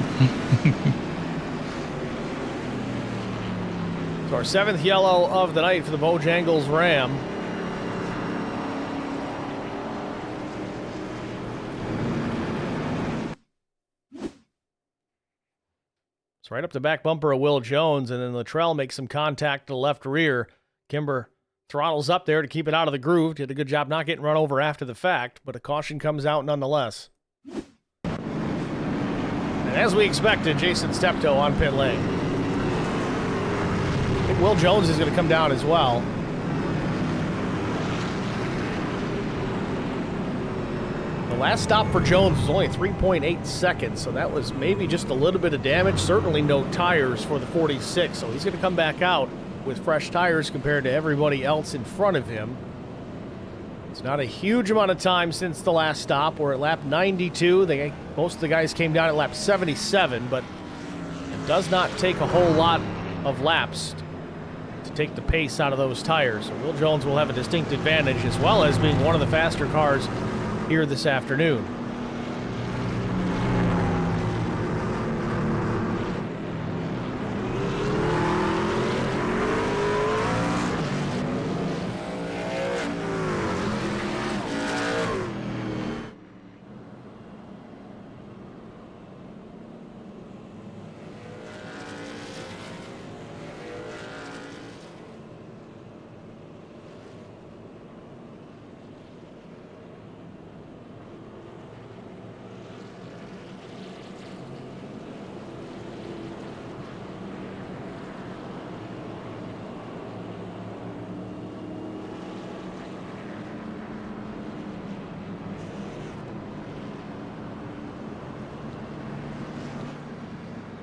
So our 7th yellow of the night for the Bojangles Ram. It's right up the back bumper of Will Jones, and then Luttrell makes some contact to the left rear. Kimber throttles up there to keep it out of the groove. Did a good job not getting run over after the fact, but a caution comes out nonetheless. And as we expected, Jason Steptoe on pit lane. I think Will Jones is going to come down as well. The last stop for Jones was only 3.8 seconds, so that was maybe just a little bit of damage. Certainly no tires for the 46, so he's going to come back out with fresh tires compared to everybody else in front of him. It's not a huge amount of time since the last stop. We're at lap 92. Most of the guys came down at lap 77, but it does not take a whole lot of laps to take the pace out of those tires. So Will Jones will have a distinct advantage, as well as being one of the faster cars here this afternoon.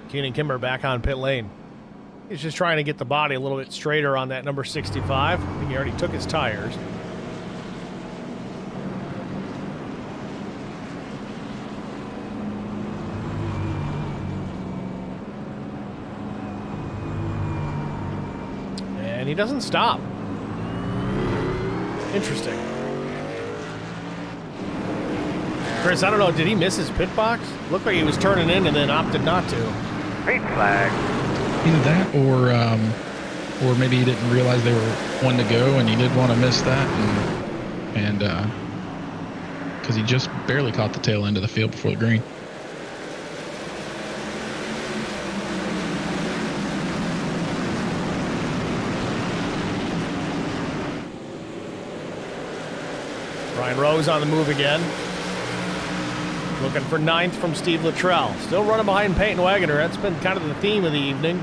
Keenan Kimber back on pit lane. He's just trying to get the body a little bit straighter on that number 65. I think he already took his tires. And he doesn't stop. Interesting. Chris, I don't know, did he miss his pit box? Looked like he was turning in and then opted not to. Green flag. Either that or maybe he didn't realize they were one to go and he did want to miss that, and because he just barely caught the tail end of the field before the green. Ryan Rose on the move again. Looking for 9th from Steve Luttrell. Still running behind Peyton Wagoner. That's been kind of the theme of the evening.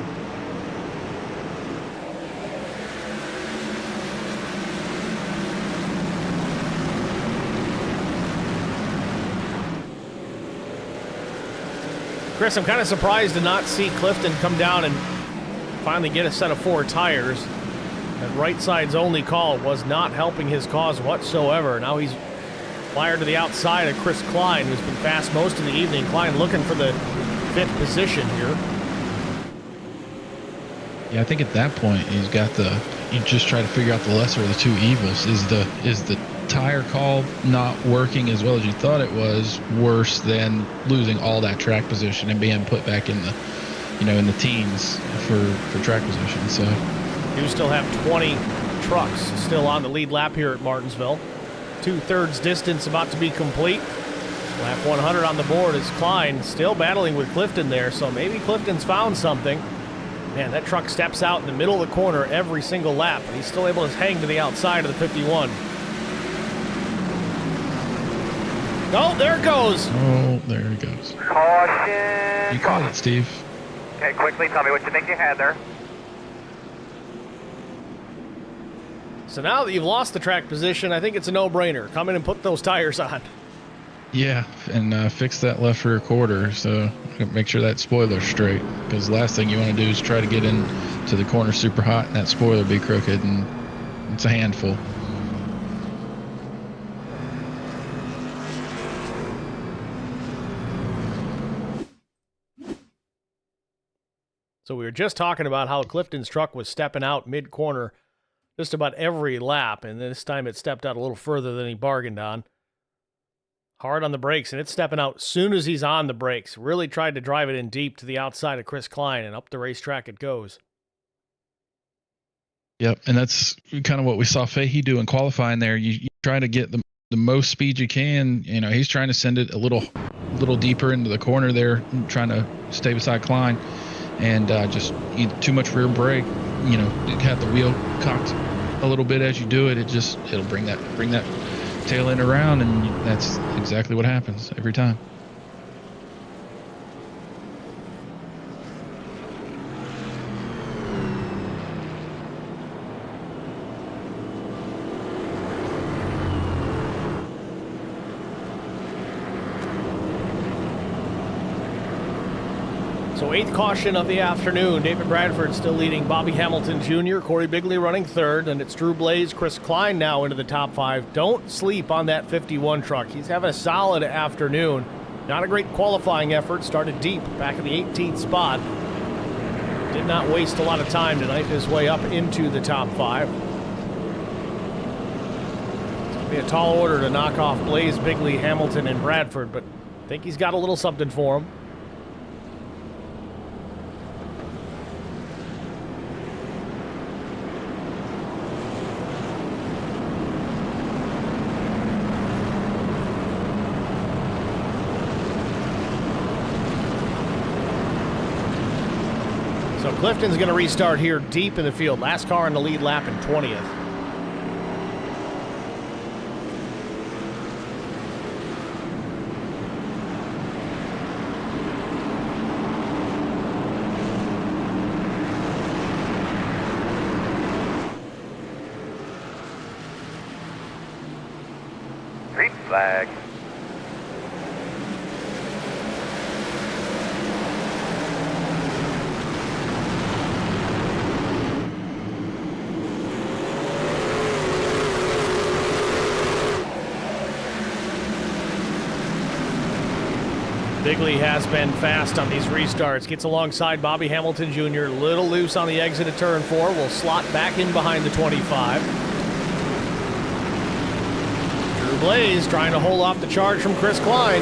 Chris, I'm kind of surprised to not see Clifton come down and finally get a set of 4 tires. That right side's only call was not helping his cause whatsoever. Now he's fired to the outside of Chris Klein, who's been fast most of the evening. Klein looking for the 5th position here. Yeah, I think at that point you just try to figure out the lesser of the two evils. Is the tire call not working as well as you thought it was worse than losing all that track position and being put back in the in the teens for track position? So you still have 20 trucks still on the lead lap here at Martinsville. 2/3 distance about to be complete. Lap 100 on the board is Klein still battling with Clifton there, so maybe Clifton's found something. Man, that truck steps out in the middle of the corner every single lap, but he's still able to hang to the outside of the 51. Oh, there it goes. Oh, there it goes. Caution. You called it, Steve. Okay, quickly tell me what you think you had there. So now that you've lost the track position, I think it's a no-brainer. Come in and put those tires on. Yeah, and fix that left rear quarter, so make sure that spoiler's straight, because the last thing you want to do is try to get into the corner super hot and that spoiler be crooked, and it's a handful. So we were just talking about how Clifton's truck was stepping out mid-corner just about every lap, and this time it stepped out a little further than he bargained on. Hard on the brakes, and it's stepping out as soon as he's on the brakes. Really tried to drive it in deep to the outside of Chris Klein, and up the racetrack it goes. Yep, and that's kind of what we saw Fahey do in qualifying there. You try to get the most speed you can. He's trying to send it a little deeper into the corner there, trying to stay beside Klein, and just either too much rear brake. Have the wheel cocked a little bit as you do it. It'll bring that tail end around, and that's exactly what happens every time. So 8th caution of the afternoon. David Bradford still leading Bobby Hamilton Jr., Corey Bigley running 3rd, and it's Drew Blaze, Chris Klein now into the top 5. Don't sleep on that 51 truck. He's having a solid afternoon. Not a great qualifying effort. Started deep back in the 18th spot. Did not waste a lot of time to knife his way up into the top 5. It's going to be a tall order to knock off Blaze, Bigley, Hamilton, and Bradford, but I think he's got a little something for him. So Clifton's going to restart here deep in the field. Last car in the lead lap in 20th. Green flag. Bigley has been fast on these restarts. Gets alongside Bobby Hamilton Jr. Little loose on the exit of turn 4. Will slot back in behind the 25. Drew Blaze trying to hold off the charge from Chris Klein.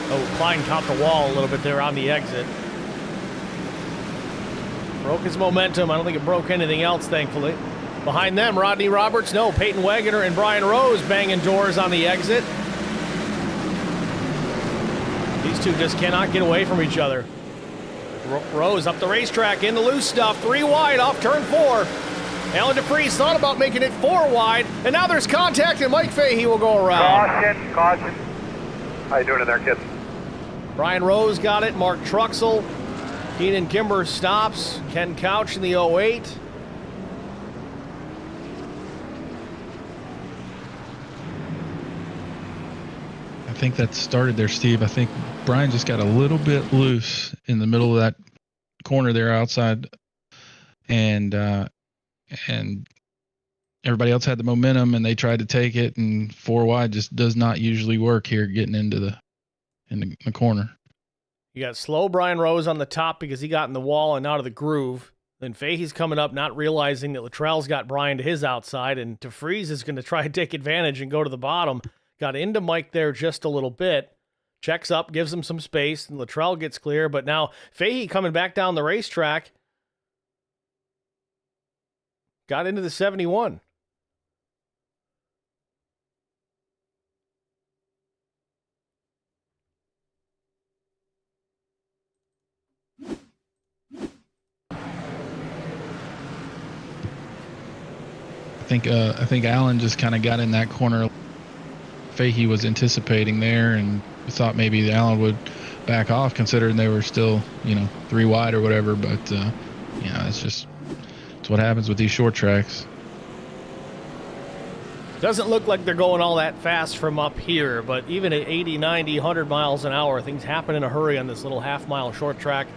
Oh, Klein caught the wall a little bit there on the exit. Broke his momentum. I don't think it broke anything else, thankfully. Behind them, Rodney Roberts, no. Peyton Wagoner and Brian Rose banging doors on the exit. These two just cannot get away from each other. Rose up the racetrack in the loose stuff. 3 wide off turn 4. Alan DeFries thought about making it 4 wide, and now there's contact, and Mike Fahey will go around. Caution. How you doing in there, kid? Brian Rose got it. Mark Truxell. Keenan Kimber stops. Ken Couch in the 08. I think that started there, Steve. I think Brian just got a little bit loose in the middle of that corner there outside, and everybody else had the momentum, and they tried to take it, and 4 wide just does not usually work here getting into the corner. You got slow Brian Rose on the top because he got in the wall and out of the groove. Then Fahey's coming up, not realizing that Luttrell's got Brian to his outside, and DeFries is going to try and take advantage and go to the bottom. Got into Mike there just a little bit. Checks up, gives him some space, and Luttrell gets clear. But now Fahey coming back down the racetrack. Got into the 71. I think Allen just kind of got in that corner. Fahey was anticipating there, and we thought maybe Allen would back off, considering they were still, 3 wide or whatever. But it's what happens with these short tracks. Doesn't look like they're going all that fast from up here, but even at 80, 90, 100 miles an hour, things happen in a hurry on this little half-mile short track.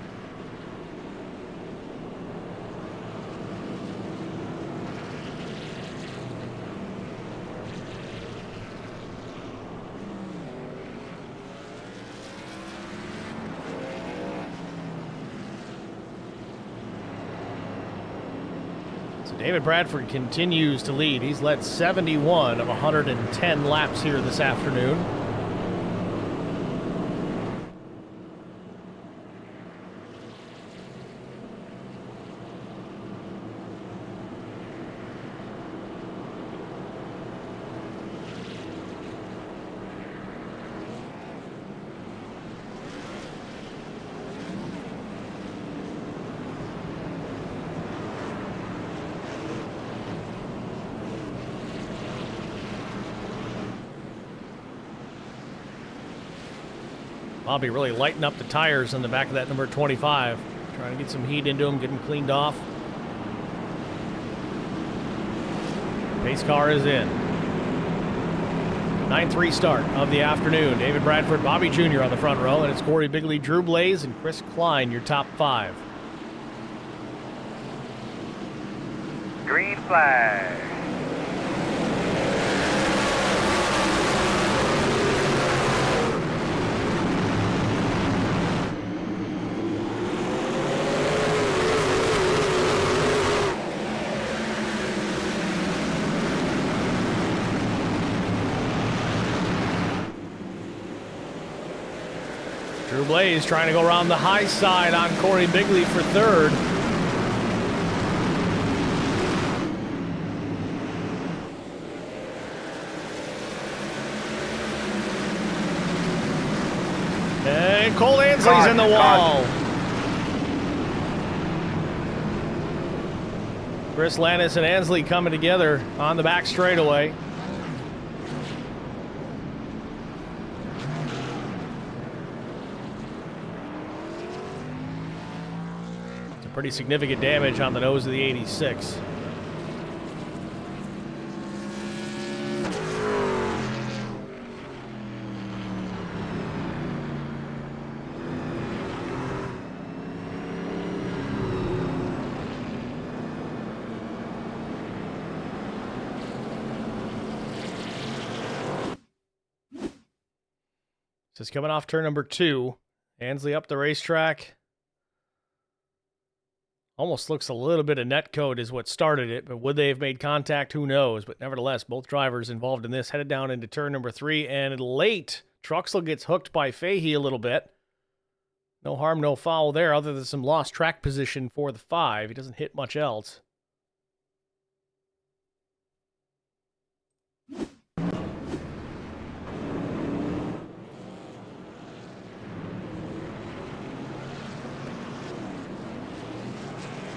David Bradford continues to lead. He's led 71 of 110 laps here this afternoon. Bobby really lighting up the tires on the back of that number 25. Trying to get some heat into them, get them cleaned off. Pace car is in. 9-3 start of the afternoon. David Bradford, Bobby Jr. on the front row, and it's Corey Bigley, Drew Blaze, and Chris Klein, your top 5. Green flag. Drew Blaze trying to go around the high side on Corey Bigley for 3rd. And Cole Ansley's in the wall. Chris Lannis and Ansley coming together on the back straightaway. Pretty significant damage on the nose of the 86. This is coming off turn number 2. Ansley up the racetrack. Almost looks a little bit of netcode is what started it, but would they have made contact? Who knows? But nevertheless, both drivers involved in this headed down into turn number 3, and late, Truxell gets hooked by Fahey a little bit. No harm, no foul there, other than some lost track position for the 5. He doesn't hit much else.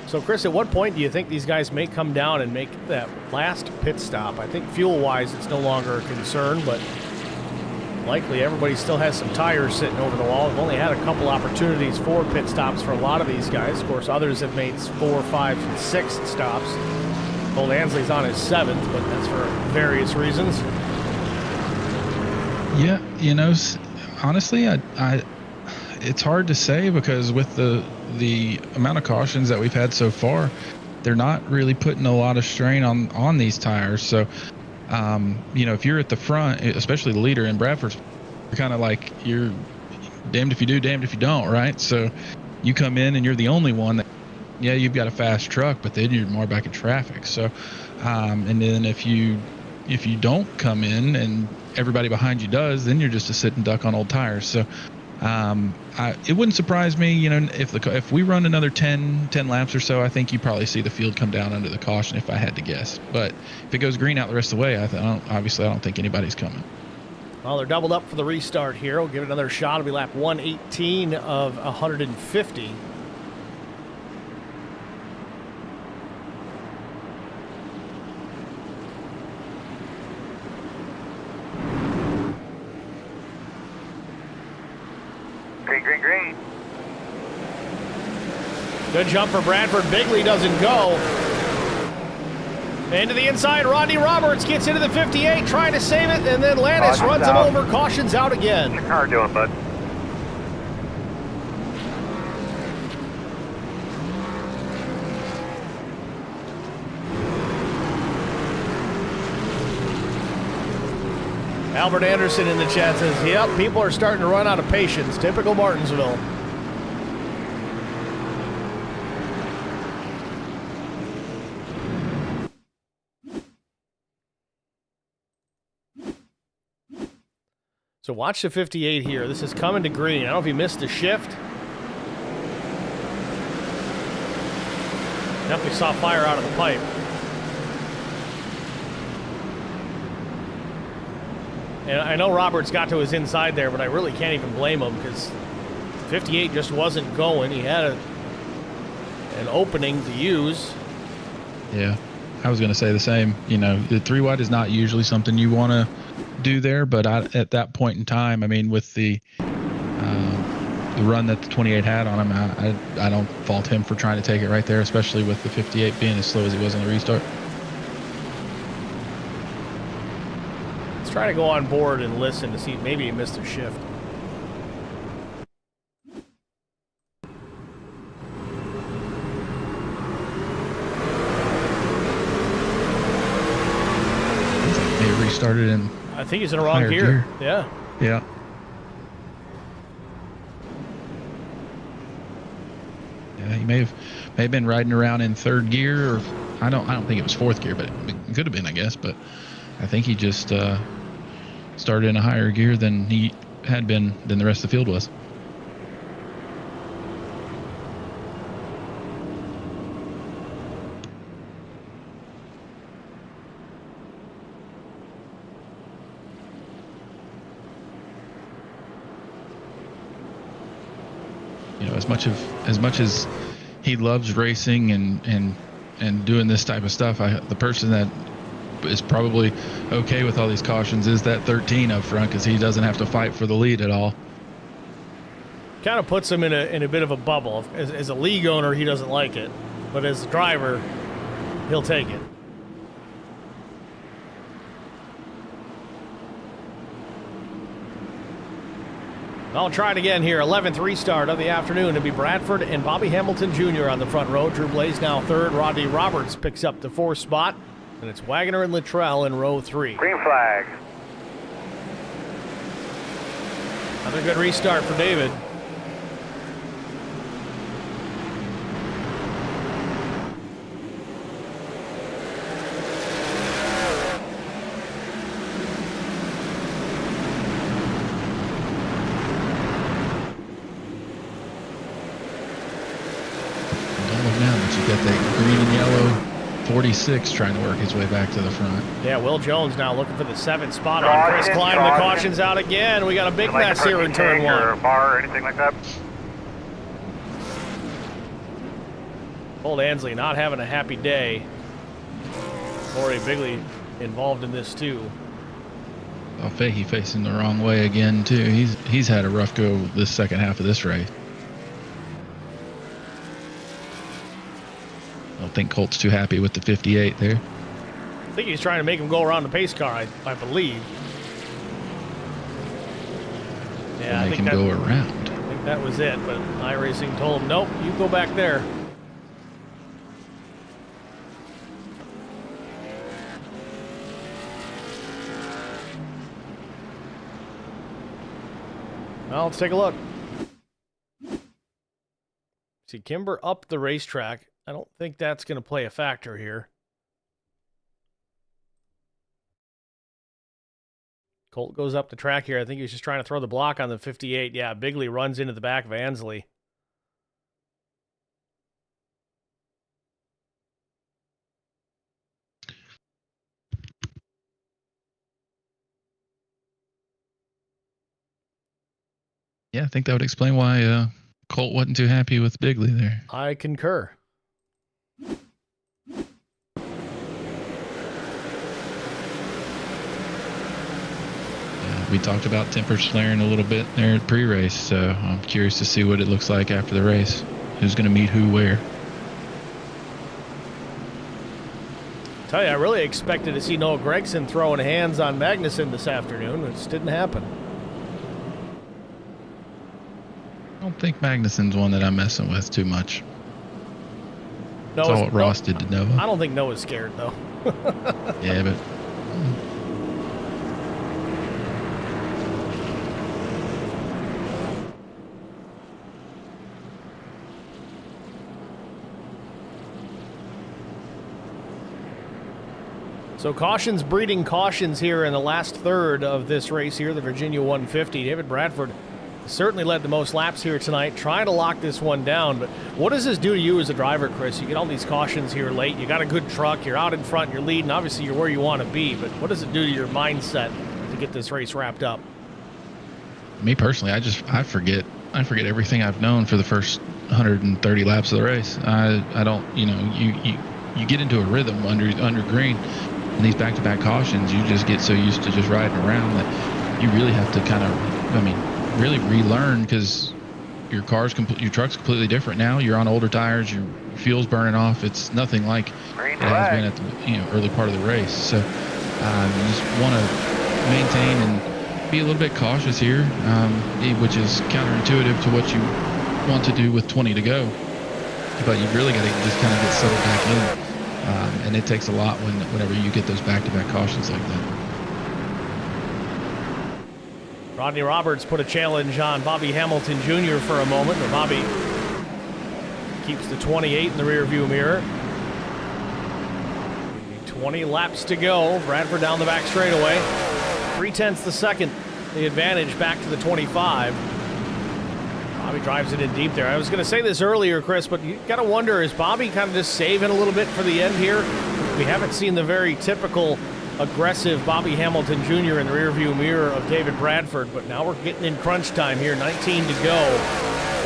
So, Chris, at what point do you think these guys may come down and make that last pit stop? I think fuel-wise it's no longer a concern, but likely everybody still has some tires sitting over the wall. We've only had a couple opportunities for pit stops for a lot of these guys. Of course, others have made 4, 5, and 6 stops. Old Ansley's on his 7th, but that's for various reasons. Yeah, you know, honestly, I it's hard to say because with the amount of cautions that we've had so far, they're not really putting a lot of strain on these tires. So, you know, if you're at the front, especially the leader in Bradford's, you're kind of like, you're damned if you do, damned if you don't, right? So you come in and you're the only one that, yeah, you've got a fast truck, but then you're more back in traffic. So, and then if you don't come in and everybody behind you does, then you're just a sitting duck on old tires. So, it wouldn't surprise me, you know, if we run another 10 laps or so, I think you probably see the field come down under the caution if I had to guess. But if it goes green out the rest of the way, I don't think anybody's coming. Well, they're doubled up for the restart here. We'll give it another shot. It'll be lap 118 of 150. Green. Good jump for Bradford. Bigley doesn't go. Into the inside, Rodney Roberts gets into the 58, trying to save it, and then Landis runs him over. Caution's out again. What's your car doing, bud? Albert Anderson in the chat says, yep, people are starting to run out of patience. Typical Martinsville. So watch the 58 here. This is coming to green. I don't know if he missed the shift. Definitely saw fire out of the pipe. And I know Roberts got to his inside there, but I really can't even blame him because 58 just wasn't going. He had an opening to use. Yeah, I was going to say the same. You know, the 3 wide is not usually something you want to do there, but at that point in time, I mean, with the run that the 28 had on him, I don't fault him for trying to take it right there, especially with the 58 being as slow as he was on the restart. Let's try to go on board and listen to see if maybe he missed a shift. He restarted in. I think he's in the wrong gear. Yeah. Yeah. Yeah, he may have been riding around in 3rd gear, or I don't think it was 4th gear, but it could have been, I guess. But I think he just started in a higher gear than he had been than the rest of the field was. You know, as much as he loves racing and doing this type of stuff, the person that is probably okay with all these cautions is that 13 up front, because he doesn't have to fight for the lead at all. Kind of puts him in a bit of a bubble. As a league owner, he doesn't like it, but as a driver, he'll take it. I'll try it again here. 11th restart of the afternoon. It'll be Bradford and Bobby Hamilton Jr. on the front row. Drew Blaze now 3rd. Rodney Roberts picks up the 4th spot. And it's Wagner and Luttrell in row 3. Green flag. Another good restart for David. Got that green and yellow 46 trying to work his way back to the front. Yeah, Will Jones now looking for the 7th spot on Chris Klein. The caution's out again. We got a big mess here in turn 1. Or a bar or anything like that? Old Ansley not having a happy day. Corey Bigley involved in this too. Oh, Fahey facing the wrong way again too. He's had a rough go this second half of this race. I don't think Colt's too happy with the 58 there. I think he's trying to make him go around the pace car, I believe. Yeah, I think him go around. I think that was it, but iRacing told him, nope, you go back there. Well, let's take a look. See, Kimber up the racetrack. I don't think that's going to play a factor here. Colt goes up the track here. I think he was just trying to throw the block on the 58. Yeah, Bigley runs into the back of Ansley. Yeah, I think that would explain why Colt wasn't too happy with Bigley there. I concur. We talked about tempers flaring a little bit there at pre-race, so I'm curious to see what it looks like after the race. Who's going to meet who where? Tell you, I really expected to see Noah Gregson throwing hands on Magnussen this afternoon. It just didn't happen. I don't think Magnussen's one that I'm messing with too much. That's all what Ross did to Noah. I don't think Noah's scared, though. Yeah, but... So cautions breeding cautions here in the last third of this race here, the Virginia 150. David Bradford certainly led the most laps here tonight, trying to lock this one down. But what does this do to you as a driver, Chris? You get all these cautions here late. You got a good truck. You're out in front. You're leading. Obviously, you're where you want to be. But what does it do to your mindset to get this race wrapped up? Me personally, I forget everything I've known for the first 130 laps of the race. I don't, you get into a rhythm under green. And these back-to-back cautions, you just get so used to just riding around that you really have to kind of, really relearn, because your truck's completely different now. You're on older tires, your fuel's burning off. It's nothing like it has been at the early part of the race. So you just want to maintain and be a little bit cautious here, which is counterintuitive to what you want to do with 20 to go. But you've really got to just kind of get settled back in. And it takes a lot whenever you get those back-to-back cautions like that. Rodney Roberts put a challenge on Bobby Hamilton Jr. for a moment, but Bobby keeps the 28 in the rearview mirror. 20 laps to go. Bradford down the back straightaway. 0.3 the second, the advantage back to the 25. Bobby drives it in deep there. I was going to say this earlier, Chris, but you got to wonder, is Bobby kind of just saving a little bit for the end here? We haven't seen the very typical aggressive Bobby Hamilton Jr. in the rearview mirror of David Bradford, but now we're getting in crunch time here, 19 to go.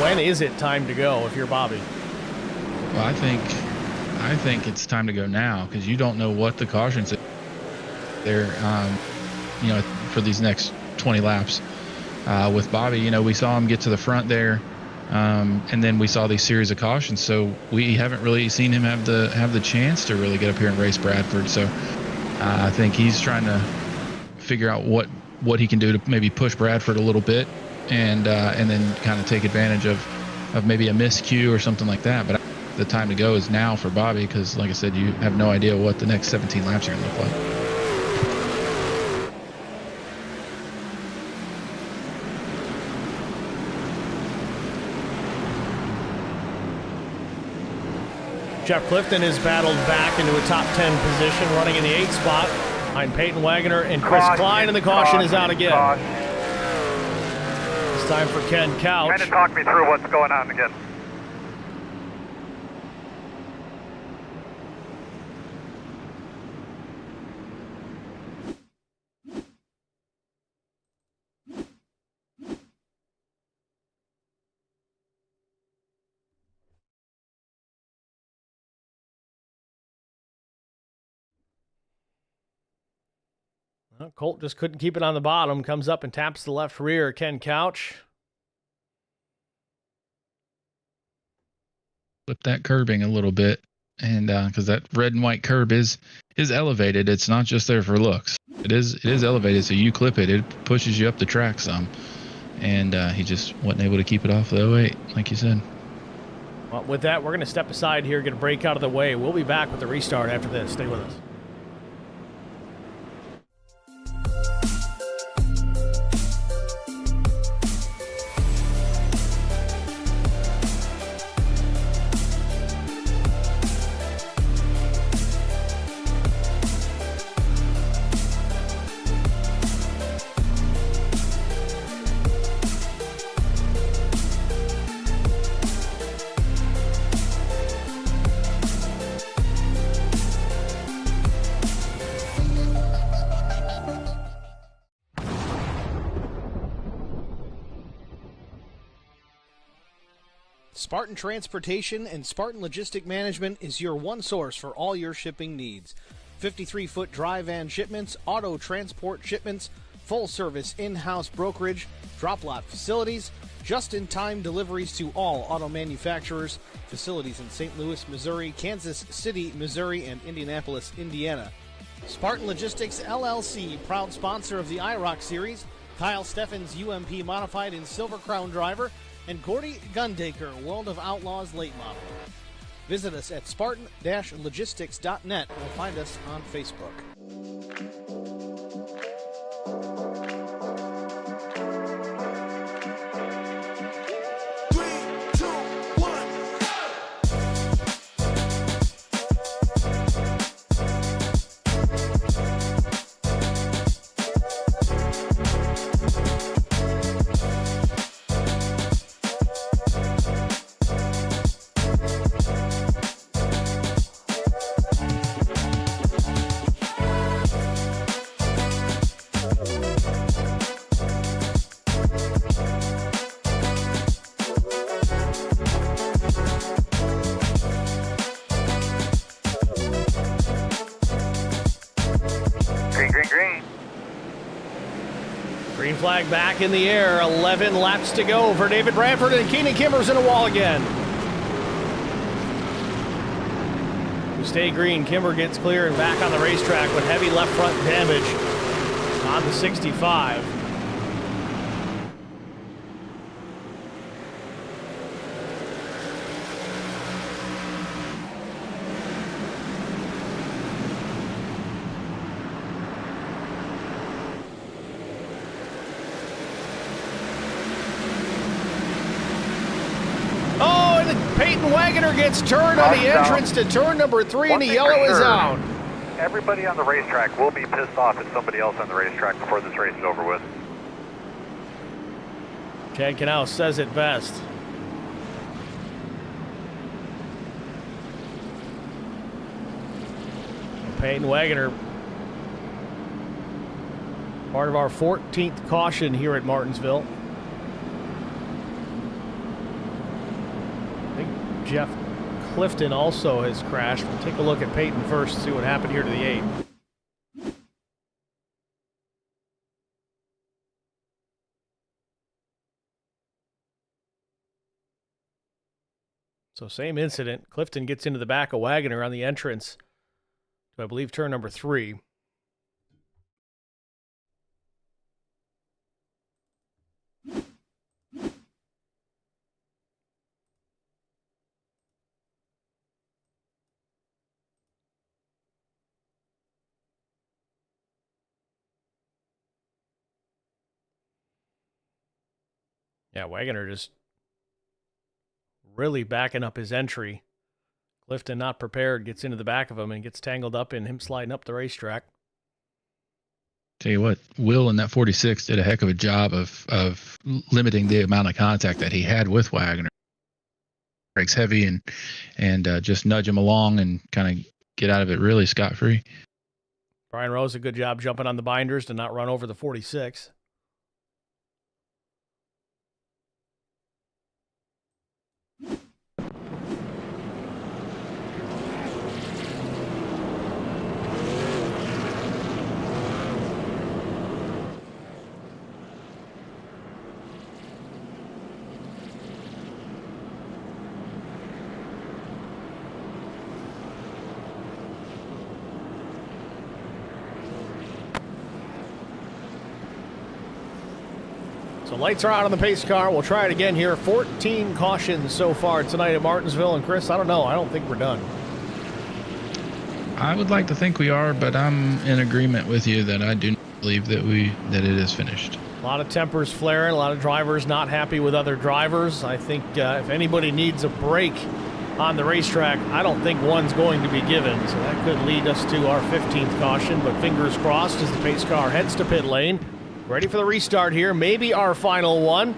When is it time to go if you're Bobby? Well, I think it's time to go now, because you don't know what the cautions are there, for these next 20 laps. With Bobby, we saw him get to the front there, and then we saw these series of cautions. So we haven't really seen him have the chance to really get up here and race Bradford. So I think he's trying to figure out what he can do to maybe push Bradford a little bit, and then kind of take advantage of maybe a miscue or something like that. But the time to go is now for Bobby, because, like I said, you have no idea what the next 17 laps are going to look like. Jeff Clifton is battled back into a top 10 position, running in the 8th spot behind Peyton Wagoner and Chris Klein, and the caution is out again. It's time for Ken Couch. Kind of talk me through what's going on again. Well, Colt just couldn't keep it on the bottom. Comes up and taps the left rear. Ken Couch. Flip that curbing a little bit, and because that red and white curb is elevated. It's not just there for looks. It is elevated, so you clip it, it pushes you up the track some. And he just wasn't able to keep it off the 08, like you said. Well, with that, we're going to step aside here, get a break out of the way. We'll be back with the restart after this. Stay with us. Spartan Transportation and Spartan Logistic Management is your one source for all your shipping needs. 53-foot dry van shipments, auto transport shipments, full-service in-house brokerage, drop lot facilities, just-in-time deliveries to all auto manufacturers, facilities in St. Louis, Missouri, Kansas City, Missouri, and Indianapolis, Indiana. Spartan Logistics LLC, proud sponsor of the IROC Series, Kyle Steffens UMP Modified and Silver Crown Driver, and Gordy Gundaker, World of Outlaws late model. Visit us at spartan-logistics.net or find us on Facebook. Green flag back in the air. 11 laps to go for David Bradford, and Keenan Kimmer's in a wall again. We stay green. Kimmer gets clear and back on the racetrack with heavy left front damage on the 65. Peyton Wagoner gets turned on the entrance to turn number 3, and the yellow is out. Everybody on the racetrack will be pissed off at somebody else on the racetrack before this race is over with. Chad Canal says it best. Peyton Wagoner, part of our 14th caution here at Martinsville. Jeff Clifton also has crashed. We'll take a look at Peyton first, see what happened here to the 8. So same incident. Clifton gets into the back of Wagoner on the entrance to, I believe, turn number 3. Yeah, Wagoner just really backing up his entry. Clifton, not prepared, gets into the back of him and gets tangled up in him sliding up the racetrack. Tell you what, Will in that 46 did a heck of a job of limiting the amount of contact that he had with Wagner. Brakes heavy and just nudge him along and kind of get out of it really scot-free. Brian Rose, a good job jumping on the binders to not run over the 46. So lights are out on the pace car. We'll try it again here. 14 cautions so far tonight at Martinsville. And Chris, I don't know. I don't think we're done. I would like to think we are, but I'm in agreement with you that I do not believe that it is finished. A lot of tempers flaring. A lot of drivers not happy with other drivers. I think if anybody needs a break on the racetrack, I don't think one's going to be given. So that could lead us to our 15th caution. But fingers crossed as the pace car heads to pit lane. Ready for the restart here. Maybe our final one.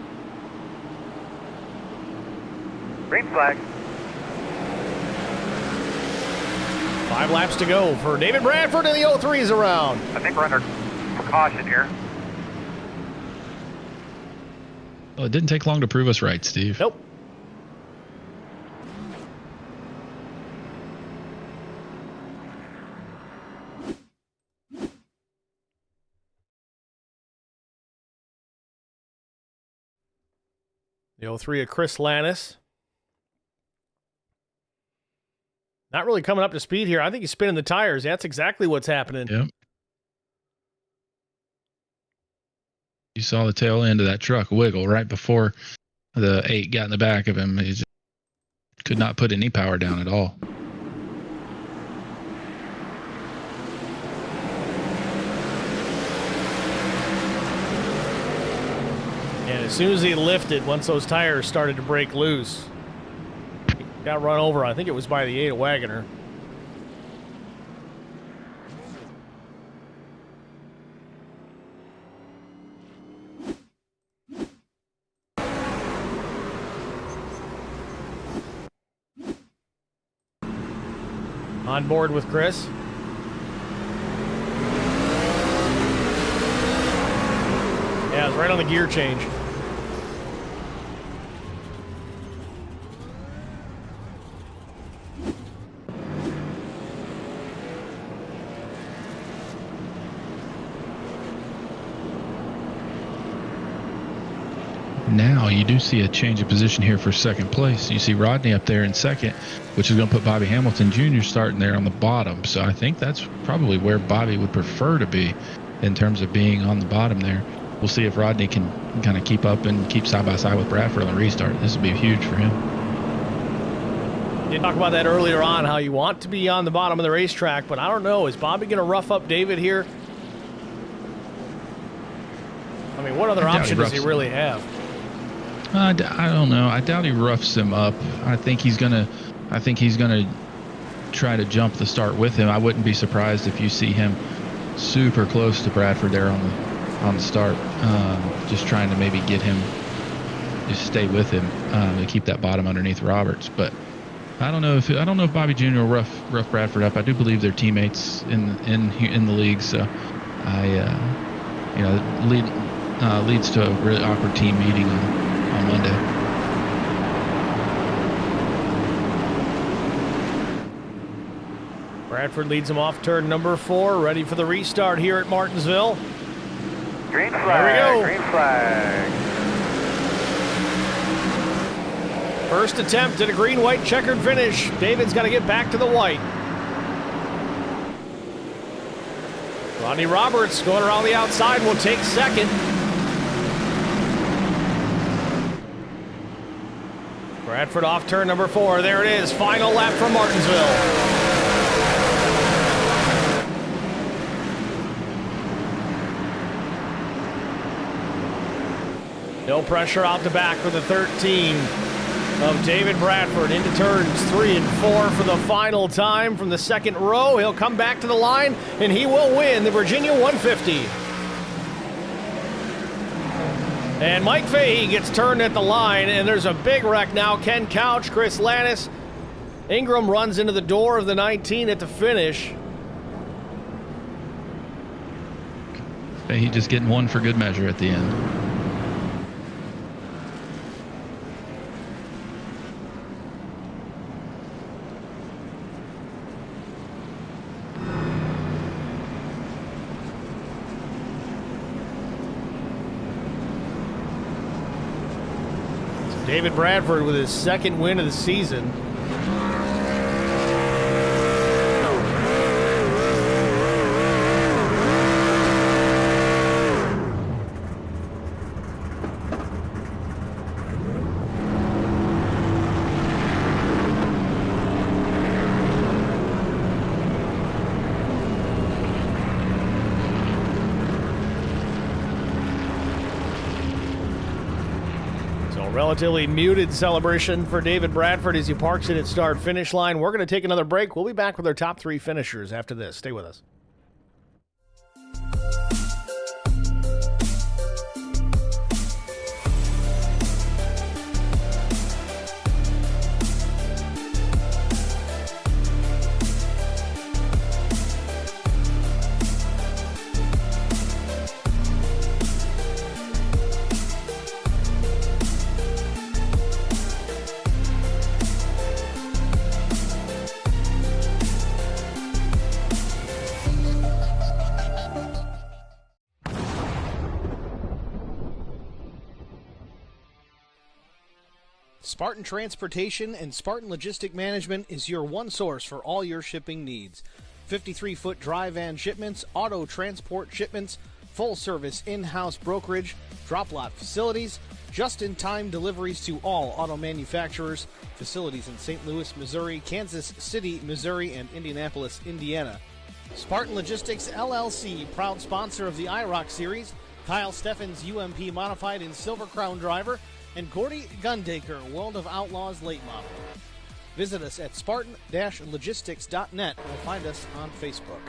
Green flag. 5 laps to go for David Bradford, and the 03's around. I think we're under caution here. Well, it didn't take long to prove us right, Steve. Nope. The 03 of Chris Lannis. Not really coming up to speed here. I think he's spinning the tires. That's exactly what's happening. Yep. You saw the tail end of that truck wiggle right before the 8 got in the back of him. He just could not put any power down at all. And as soon as he lifted, once those tires started to break loose, he got run over. I think it was by the 8 of Wagoner. On board with Chris. Yeah, it's right on the gear change. Now you do see a change of position here for second place. You see Rodney up there in second, which is going to put Bobby Hamilton Jr. starting there on the bottom. So I think that's probably where Bobby would prefer to be in terms of being on the bottom there. We'll see if Rodney can kind of keep up and keep side by side with Bradford on the restart. This would be huge for him. You talked about that earlier on, how you want to be on the bottom of the racetrack, but I don't know. Is Bobby going to rough up David here? I mean, what other option does he really have? I don't know. I doubt he roughs him up. I think he's gonna try to jump the start with him. I wouldn't be surprised if you see him super close to Bradford there on the start, just trying to maybe get him, just stay with him to keep that bottom underneath Roberts. But I don't know if Bobby Jr. will rough Bradford up. I do believe they're teammates in the league, so leads to a really awkward team meeting on Monday. Bradford leads him off turn number 4, ready for the restart here at Martinsville. Green flag. There we go. Green flag. First attempt at a green-white checkered finish. David's got to get back to the white. Rodney Roberts going around the outside will take second. Bradford off turn number 4. There it is. Final lap from Martinsville. No pressure out the back for the 13. of David Bradford into turns 3 and 4 for the final time from the second row. He'll come back to the line, and he will win the Virginia 150. And Mike Fahey gets turned at the line, and there's a big wreck now. Ken Couch, Chris Lannis. Ingram runs into the door of the 19 at the finish. Fahey just getting one for good measure at the end. David Bradford with his second win of the season. Relatively muted celebration for David Bradford as he parks it at start-finish line. We're going to take another break. We'll be back with our top 3 finishers after this. Stay with us. Spartan Transportation and Spartan Logistic Management is your one source for all your shipping needs. 53-foot dry van shipments, auto transport shipments, full-service in-house brokerage, drop-lot facilities, just-in-time deliveries to all auto manufacturers, facilities in St. Louis, Missouri, Kansas City, Missouri, and Indianapolis, Indiana. Spartan Logistics, LLC, proud sponsor of the IROC Series, Kyle Steffens UMP Modified and Silver Crown Driver, and Gordy Gundaker, World of Outlaws late model. Visit us at spartan-logistics.net or find us on Facebook.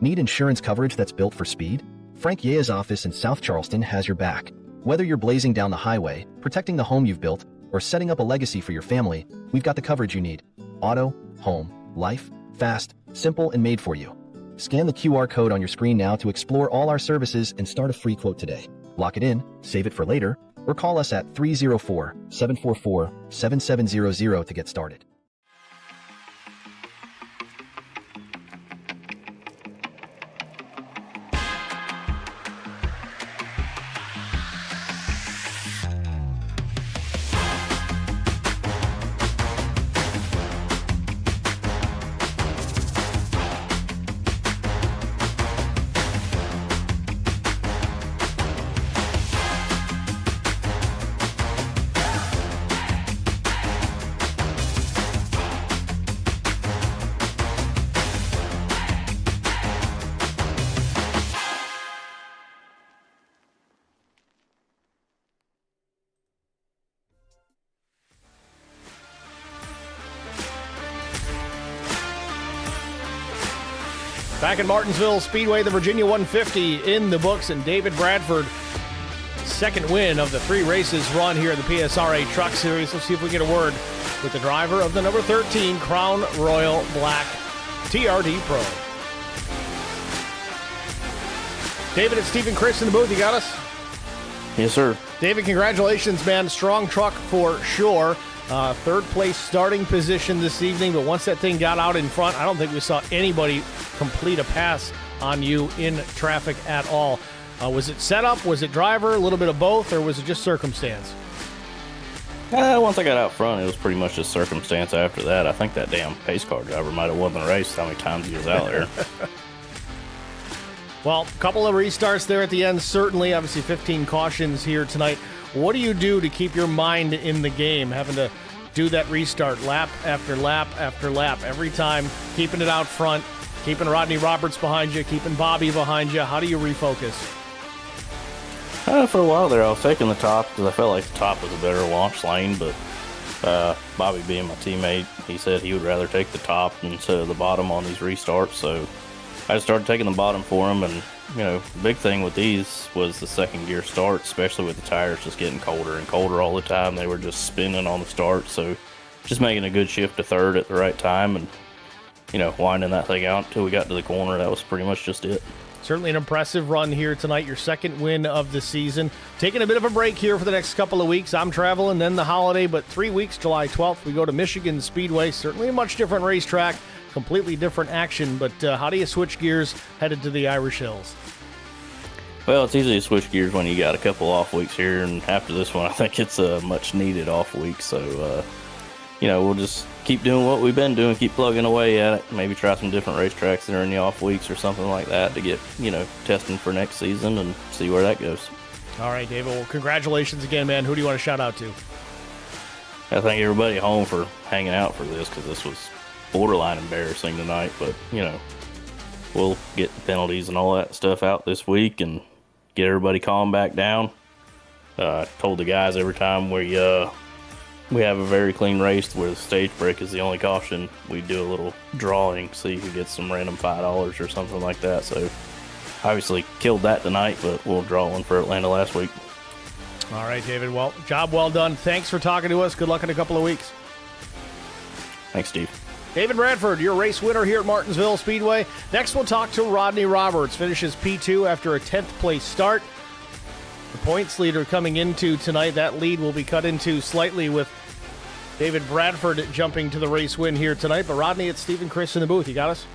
Need insurance coverage that's built for speed? Frank Yea's office in South Charleston has your back. Whether you're blazing down the highway, protecting the home you've built, or setting up a legacy for your family, we've got the coverage you need. Auto, home, life, fast, simple, and made for you. Scan the QR code on your screen now to explore all our services and start a free quote today. Lock it in, save it for later, or call us at 304-744-7700 to get started. Back at Martinsville Speedway, the Virginia 150 in the books, and David Bradford, second win of the 3 races run here in the PSRA Truck Series. Let's see if we get a word with the driver of the number 13 Crown Royal Black TRD Pro. David, it's Steve and Chris in the booth. You got us? Yes, sir. David, congratulations, man. Strong truck for sure. Third place starting position this evening, but once that thing got out in front, I don't think we saw anybody complete a pass on you in traffic at all. Was it setup? Was it driver? A little bit of both, or was it just circumstance? Once I got out front, it was pretty much just circumstance after that. I think that damn pace car driver might have won the race how many times he was out there. Well, a couple of restarts there at the end, certainly. Obviously, 15 cautions here tonight. What do you do to keep your mind in the game, having to do that restart lap after lap after lap every time, keeping it out front, keeping Rodney Roberts behind you, keeping Bobby behind you? How do you refocus? For a while there, I was taking the top because I felt like the top was a better launch lane, but Bobby being my teammate, he said he would rather take the top instead of the bottom on these restarts, so I just started taking the bottom for him. And the big thing with these was the second gear start, especially with the tires just getting colder and colder all the time. They were just spinning on the start, so just making a good shift to third at the right time and winding that thing out until we got to the corner. That was pretty much just it. Certainly an impressive run here tonight, your second win of the season. Taking a bit of a break here for the next couple of weeks. I'm traveling, then the holiday, but 3 weeks, July 12th, we go to Michigan Speedway. Certainly a much different racetrack, completely different action, but how do you switch gears headed to the Irish Hills? Well, it's easy to switch gears when you got a couple off weeks here, and after this one, I think it's a much needed off week, so we'll just keep doing what we've been doing, keep plugging away at it, maybe try some different racetracks during the off weeks or something like that to get, testing for next season and see where that goes. All right, David. Well, congratulations again, man. Who do you want to shout out to? I thank everybody home for hanging out for this because this was borderline embarrassing tonight, but, we'll get the penalties and all that stuff out this week and get everybody calmed back down. Told the guys every time we have a very clean race where the stage break is the only caution, we do a little drawing so you can get some random $5 or something like that. So obviously killed that tonight, but we'll draw one for Atlanta last week. All right, David. Well, job well done. Thanks for talking to us. Good luck in a couple of weeks. Thanks, Steve. David Bradford, your race winner here at Martinsville Speedway. Next, we'll talk to Rodney Roberts. Finishes P2 after a 10th place start. The points leader coming into tonight. That lead will be cut into slightly with David Bradford jumping to the race win here tonight. But Rodney, it's Steve and Chris in the booth. You got us?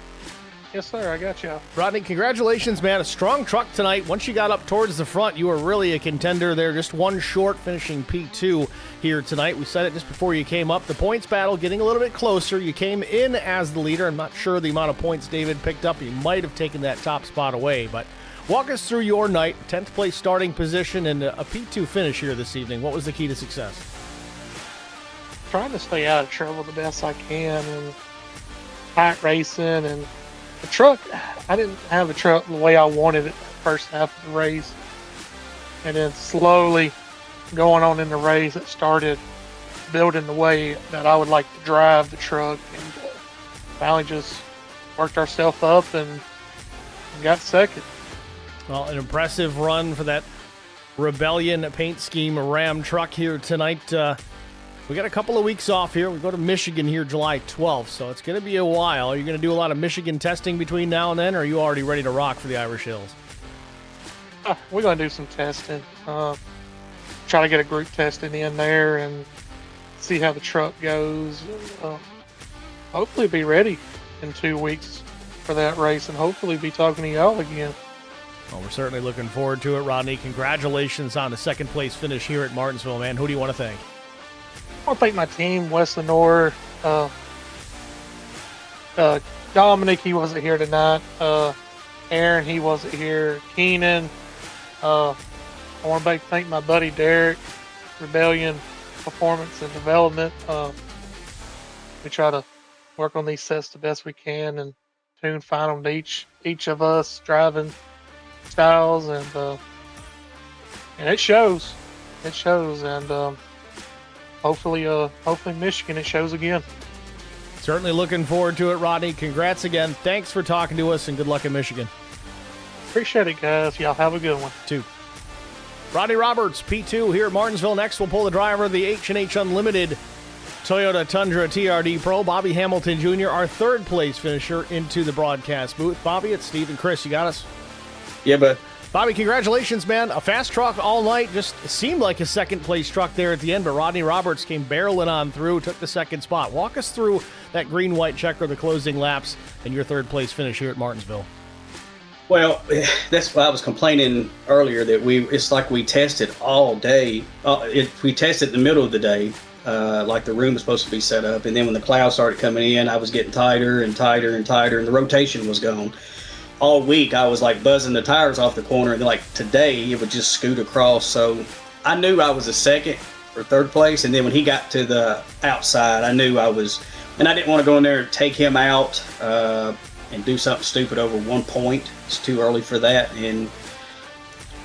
Yes, sir. I got you. Rodney, congratulations, man. A strong truck tonight. Once you got up towards the front, you were really a contender there. Just one short, finishing P2 here tonight. We said it just before you came up. The points battle getting a little bit closer. You came in as the leader. I'm not sure the amount of points David picked up. He might have taken that top spot away, but walk us through your night, 10th place starting position, and a P2 finish here this evening. What was the key to success? Trying to stay out of trouble the best I can and tight racing. And the truck, I didn't have the truck the way I wanted it the first half of the race. And then slowly going on in the race, it started building the way that I would like to drive the truck. And finally just worked ourselves up and got second. Well, an impressive run for that Rebellion paint scheme Ram truck here tonight. We got a couple of weeks off here. We go to Michigan here July 12th, so it's going to be a while. Are you going to do a lot of Michigan testing between now and then, or are you already ready to rock for the Irish Hills? We're going to do some testing. Try to get a group testing in there and see how the truck goes. Hopefully be ready in 2 weeks for that race and hopefully be talking to y'all again. Well, we're certainly looking forward to it, Rodney. Congratulations on the second place finish here at Martinsville, man. Who do you want to thank? I want to thank my team, Wes Lenore, Dominic, he wasn't here tonight. Aaron, he wasn't here. Keenan. I want to thank my buddy Derek, Rebellion Performance and Development. We try to work on these sets the best we can and tune fine on each of us driving styles, and it shows. It shows, and hopefully Michigan, it shows again. Certainly looking forward to it, Rodney. Congrats again. Thanks for talking to us, and good luck in Michigan. Appreciate it, guys. Y'all have a good one. Too. Rodney Roberts, P2 here at Martinsville. Next, we'll pull the driver of the H&H Unlimited Toyota Tundra TRD Pro, Bobby Hamilton Jr., our third place finisher, into the broadcast booth. Bobby, it's Steve and Chris. You got us? Yeah, bud. Bobby, congratulations, man. A fast truck all night. Just seemed like a second place truck there at the end, but Rodney Roberts came barreling on through, took the second spot. Walk us through that green-white checker, the closing laps, and your third place finish here at Martinsville. Well, that's why I was complaining earlier that it's like we tested all day. We tested in the middle of the day, like the room was supposed to be set up. And then when the clouds started coming in, I was getting tighter and tighter and tighter, and the rotation was gone. All week, I was like buzzing the tires off the corner, and like today, it would just scoot across. So I knew I was a second or third place. And then when he got to the outside, I knew I was, and I didn't want to go in there and take him out and do something stupid over 1 point. It's too early for that, and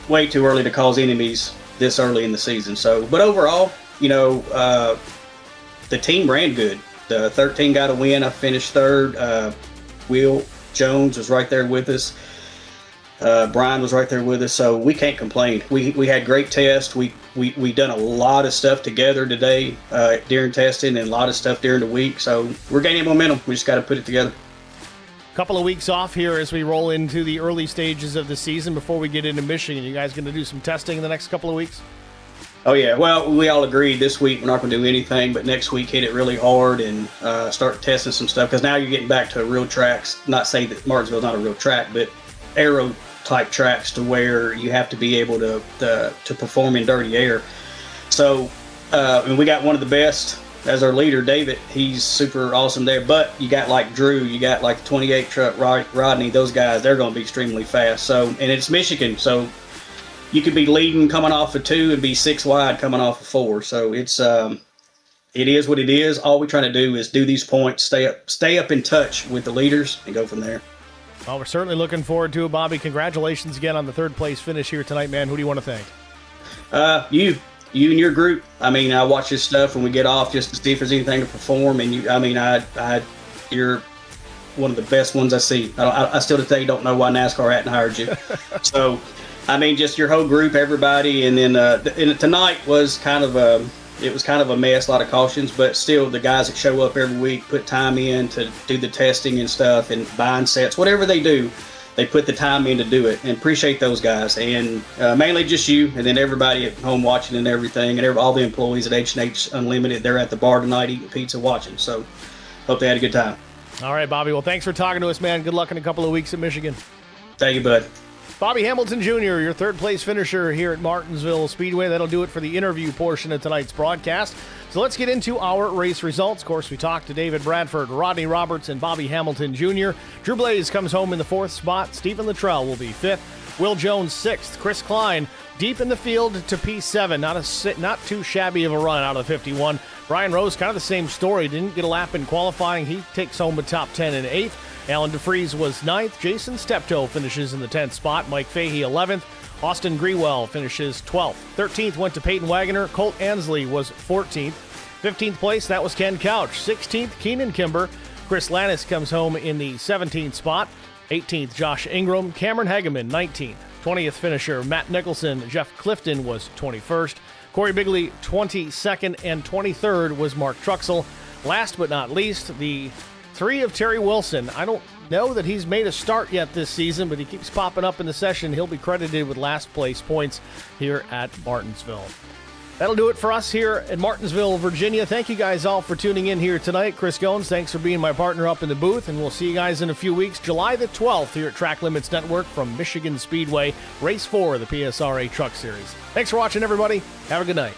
way too early to cause enemies this early in the season. So, but overall, the team ran good. The 13 got a win. I finished third. Will Jones was right there with us. Brian was right there with us, so we can't complain. We had great tests. We done a lot of stuff together today during testing, and a lot of stuff during the week. So we're gaining momentum. We just got to put it together. Couple of weeks off here as we roll into the early stages of the season before we get into Michigan. You guys going to do some testing in the next couple of weeks? Oh, yeah. Well, we all agreed this week we're not going to do anything, but next week hit it really hard and start testing some stuff, because now you're getting back to real tracks. Not saying that Martinsville's not a real track, but aero-type tracks to where you have to be able to perform in dirty air. So and we got one of the best as our leader, David. He's super awesome there. But you got like Drew, you got like 28 truck Rodney. Those guys, they're going to be extremely fast. So, and it's Michigan, so you could be leading coming off of 2 and be 6 wide coming off of 4. So it's it is what it is. All we're trying to do is do these points, stay up in touch with the leaders, and go from there. Well, we're certainly looking forward to it, Bobby. Congratulations again on the third place finish here tonight, man. Who do you want to thank? You and your group. I mean, I watch this stuff when we get off just to see if there's anything to perform. And you're one of the best ones I see. I still today don't know why NASCAR hadn't hired you. So, I mean, just your whole group, everybody. And then tonight was kind of a mess, a lot of cautions, but still the guys that show up every week put time in to do the testing and stuff and buying sets, whatever they do. They put the time in to do it, and appreciate those guys, and mainly just you, and then everybody at home watching and everything, and all the employees at H&H Unlimited. They're at the bar tonight eating pizza, watching. So, hope they had a good time. All right, Bobby. Well, thanks for talking to us, man. Good luck in a couple of weeks at Michigan. Thank you, bud. Bobby Hamilton Jr., your third place finisher here at Martinsville Speedway. That'll do it for the interview portion of tonight's broadcast. So let's get into our race results. Of course, we talked to David Bradford, Rodney Roberts, and Bobby Hamilton Jr. Drew Blaze comes home in the 4th spot. Stephen Luttrell will be 5th. Will Jones 6th. Chris Klein deep in the field to P7. Not too shabby of a run out of 51. Brian Rose, kind of the same story. Didn't get a lap in qualifying. He takes home a top 10 and 8th. Alan DeFries was 9th. Jason Steptoe finishes in the 10th spot. Mike Fahey 11th. Austin Grewell finishes 12th. 13th went to Peyton Wagoner. Colt Ansley was 14th. 15th place, that was Ken Couch. 16th, Keenan Kimber. Chris Lannis comes home in the 17th spot. 18th, Josh Ingram. Cameron Hageman, 19th. 20th finisher, Matt Nicholson. Jeff Clifton was 21st. Corey Bigley, 22nd, and 23rd was Mark Truxell. Last but not least, the 3 of Terry Wilson. I don't know that he's made a start yet this season, but he keeps popping up in the session. He'll be credited with last place points here at Martinsville. That'll do it for us here in Martinsville, Virginia. Thank you guys all for tuning in here tonight. Chris Goins, thanks for being my partner up in the booth, and we'll see you guys in a few weeks. July the 12th here at Track Limits Network from Michigan Speedway, Race 4 of the PSRA Truck Series. Thanks for watching, everybody. Have a good night.